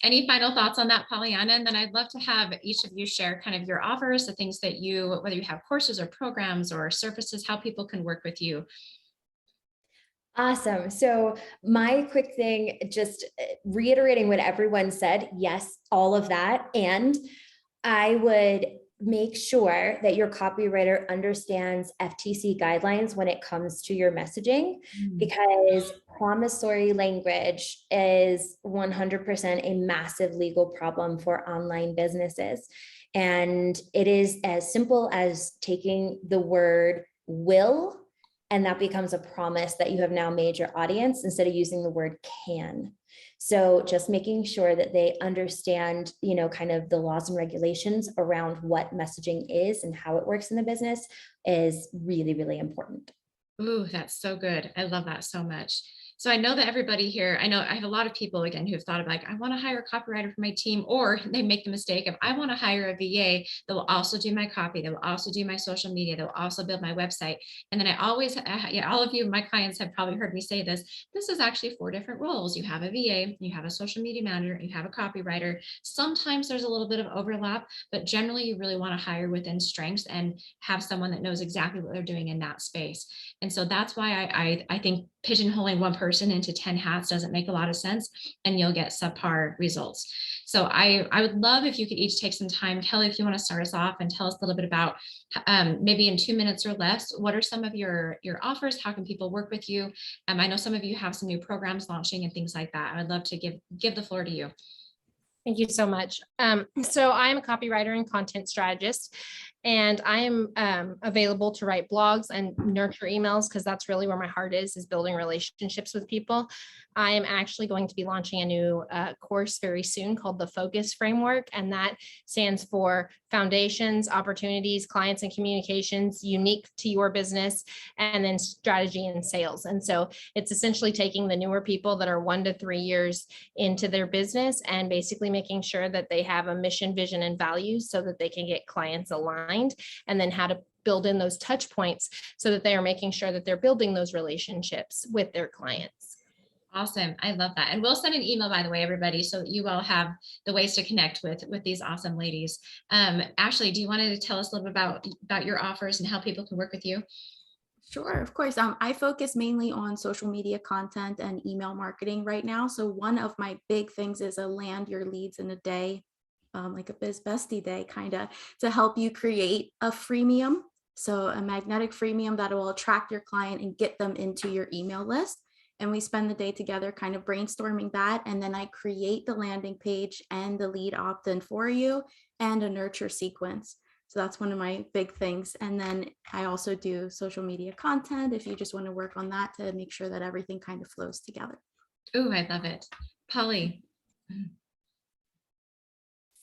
Speaker 1: Any final thoughts on that, Pollyanna? And then I'd love to have each of you share kind of your offers, the things that whether you have courses or programs or services, how people can work with you.
Speaker 2: Awesome. So my quick thing, just reiterating what everyone said. Yes, all of that. And I would make sure that your copywriter understands FTC guidelines when it comes to your messaging, because promissory language is 100% a massive legal problem for online businesses. And it is as simple as taking the word will, and that becomes a promise that you have now made your audience, instead of using the word can. So just making sure that they understand, kind of the laws and regulations around what messaging is and how it works in the business is really, really important.
Speaker 1: Ooh, that's so good. I love that so much. So I know that everybody here, I know I have a lot of people again who have thought of I want to hire a copywriter for my team, or they make the mistake of, I want to hire a VA that will also do my copy, that will also do my social media, that will also build my website. And then I always, all of you, my clients have probably heard me say this is actually 4 different roles. You have a VA, you have a social media manager, you have a copywriter. Sometimes there's a little bit of overlap, but generally you really want to hire within strengths and have someone that knows exactly what they're doing in that space. And so that's why I think pigeonholing one person into 10 hats doesn't make a lot of sense, and you'll get subpar results. So I would love if you could each take some time. Kelly, if you want to start us off and tell us a little bit about maybe in 2 minutes or less, what are some of your offers? How can people work with you? I know some of you have some new programs launching and things like that. I'd love to give the floor to you.
Speaker 5: Thank you so much. So I am a copywriter and content strategist, and I am available to write blogs and nurture emails, because that's really where my heart is building relationships with people. I am actually going to be launching a new course very soon called the Focus Framework, and that stands for foundations, opportunities, clients, and communications unique to your business, and then strategy and sales. And so it's essentially taking the newer people that are 1 to 3 years into their business and basically making sure that they have a mission, vision, and values so that they can get clients aligned, and then how to build in those touch points so that they are making sure that they're building those relationships with their clients.
Speaker 1: Awesome. I love that. And we'll send an email, by the way, everybody, so that you all have the ways to connect with these awesome ladies. Ashley, do you want to tell us a little bit about your offers and how people can work with you?
Speaker 4: Sure, of course. I focus mainly on social media content and email marketing right now. So one of my big things is a land your leads in a day, like a biz bestie day, kind of, to help you create a freemium. So a magnetic freemium that will attract your client and get them into your email list. And we spend the day together kind of brainstorming that. And then I create the landing page and the lead opt-in for you and a nurture sequence. So that's one of my big things. And then I also do social media content if you just want to work on that to make sure that everything kind of flows together.
Speaker 1: Oh, I love it. Polly.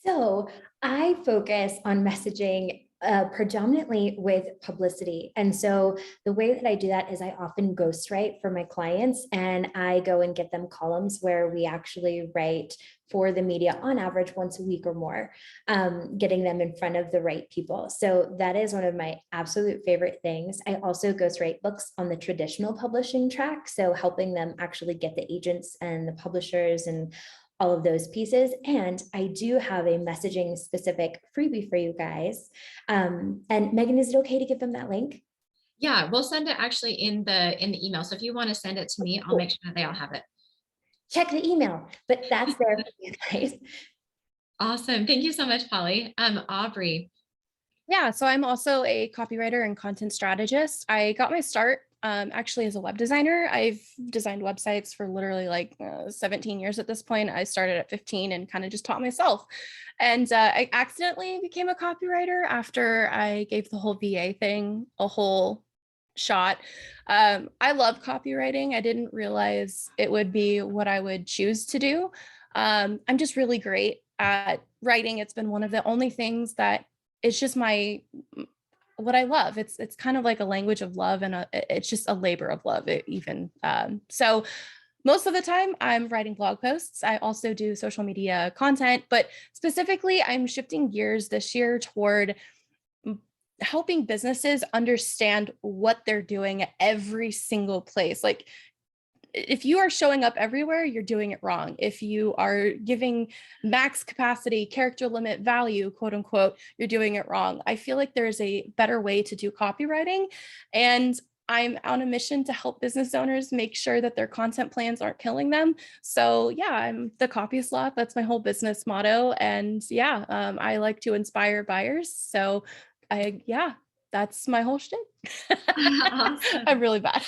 Speaker 2: So I focus on messaging predominantly with publicity. And so the way that I do that is I often ghostwrite for my clients, and I go and get them columns where we actually write for the media on average once a week or more, getting them in front of the right people. So that is one of my absolute favorite things. I also ghostwrite books on the traditional publishing track, so helping them actually get the agents and the publishers and all of those pieces. And I do have a messaging specific freebie for you guys. And Megan, is it okay to give them that link?
Speaker 1: Yeah, we'll send it actually in the email. So if you want to send it to me, I'll make sure that they all have it.
Speaker 2: Check the email, but that's there for you guys.
Speaker 1: Awesome. Thank you so much, Polly. Aubry.
Speaker 3: Yeah, so I'm also a copywriter and content strategist. I got my start actually as a web designer. I've designed websites for literally like 17 years at this point. I started at 15 and kind of just taught myself. And I accidentally became a copywriter after I gave the whole VA thing a whole shot. I love copywriting. I didn't realize it would be what I would choose to do. I'm just really great at writing. It's been one of the only things that it's just what I love. It's kind of like a language of love, and it's just a labor of love even. So most of the time I'm writing blog posts. I also do social media content, but specifically I'm shifting gears this year toward helping businesses understand what they're doing at every single place. Like, if you are showing up everywhere, you're doing it wrong. If you are giving max capacity, character limit value, quote unquote, you're doing it wrong. I feel like there's a better way to do copywriting, and I'm on a mission to help business owners make sure that their content plans aren't killing them. So yeah, I'm the copy slot. That's my whole business motto. And yeah, I like to inspire buyers. So that's my whole shtick.
Speaker 1: Awesome.
Speaker 3: I'm really bad.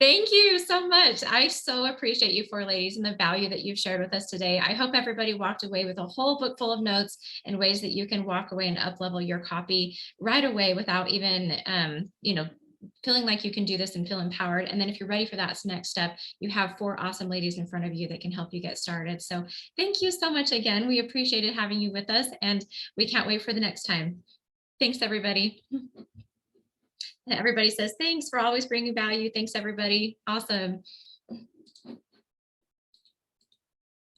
Speaker 1: Thank you so much. I so appreciate you four ladies and the value that you've shared with us today. I hope everybody walked away with a whole book full of notes and ways that you can walk away and up-level your copy right away without even, feeling like you can do this and feel empowered. And then if you're ready for that next step, you have four awesome ladies in front of you that can help you get started. So thank you so much again. We appreciated having you with us, and we can't wait for the next time. Thanks, everybody. And everybody says, thanks for always bringing value. Thanks, everybody. Awesome.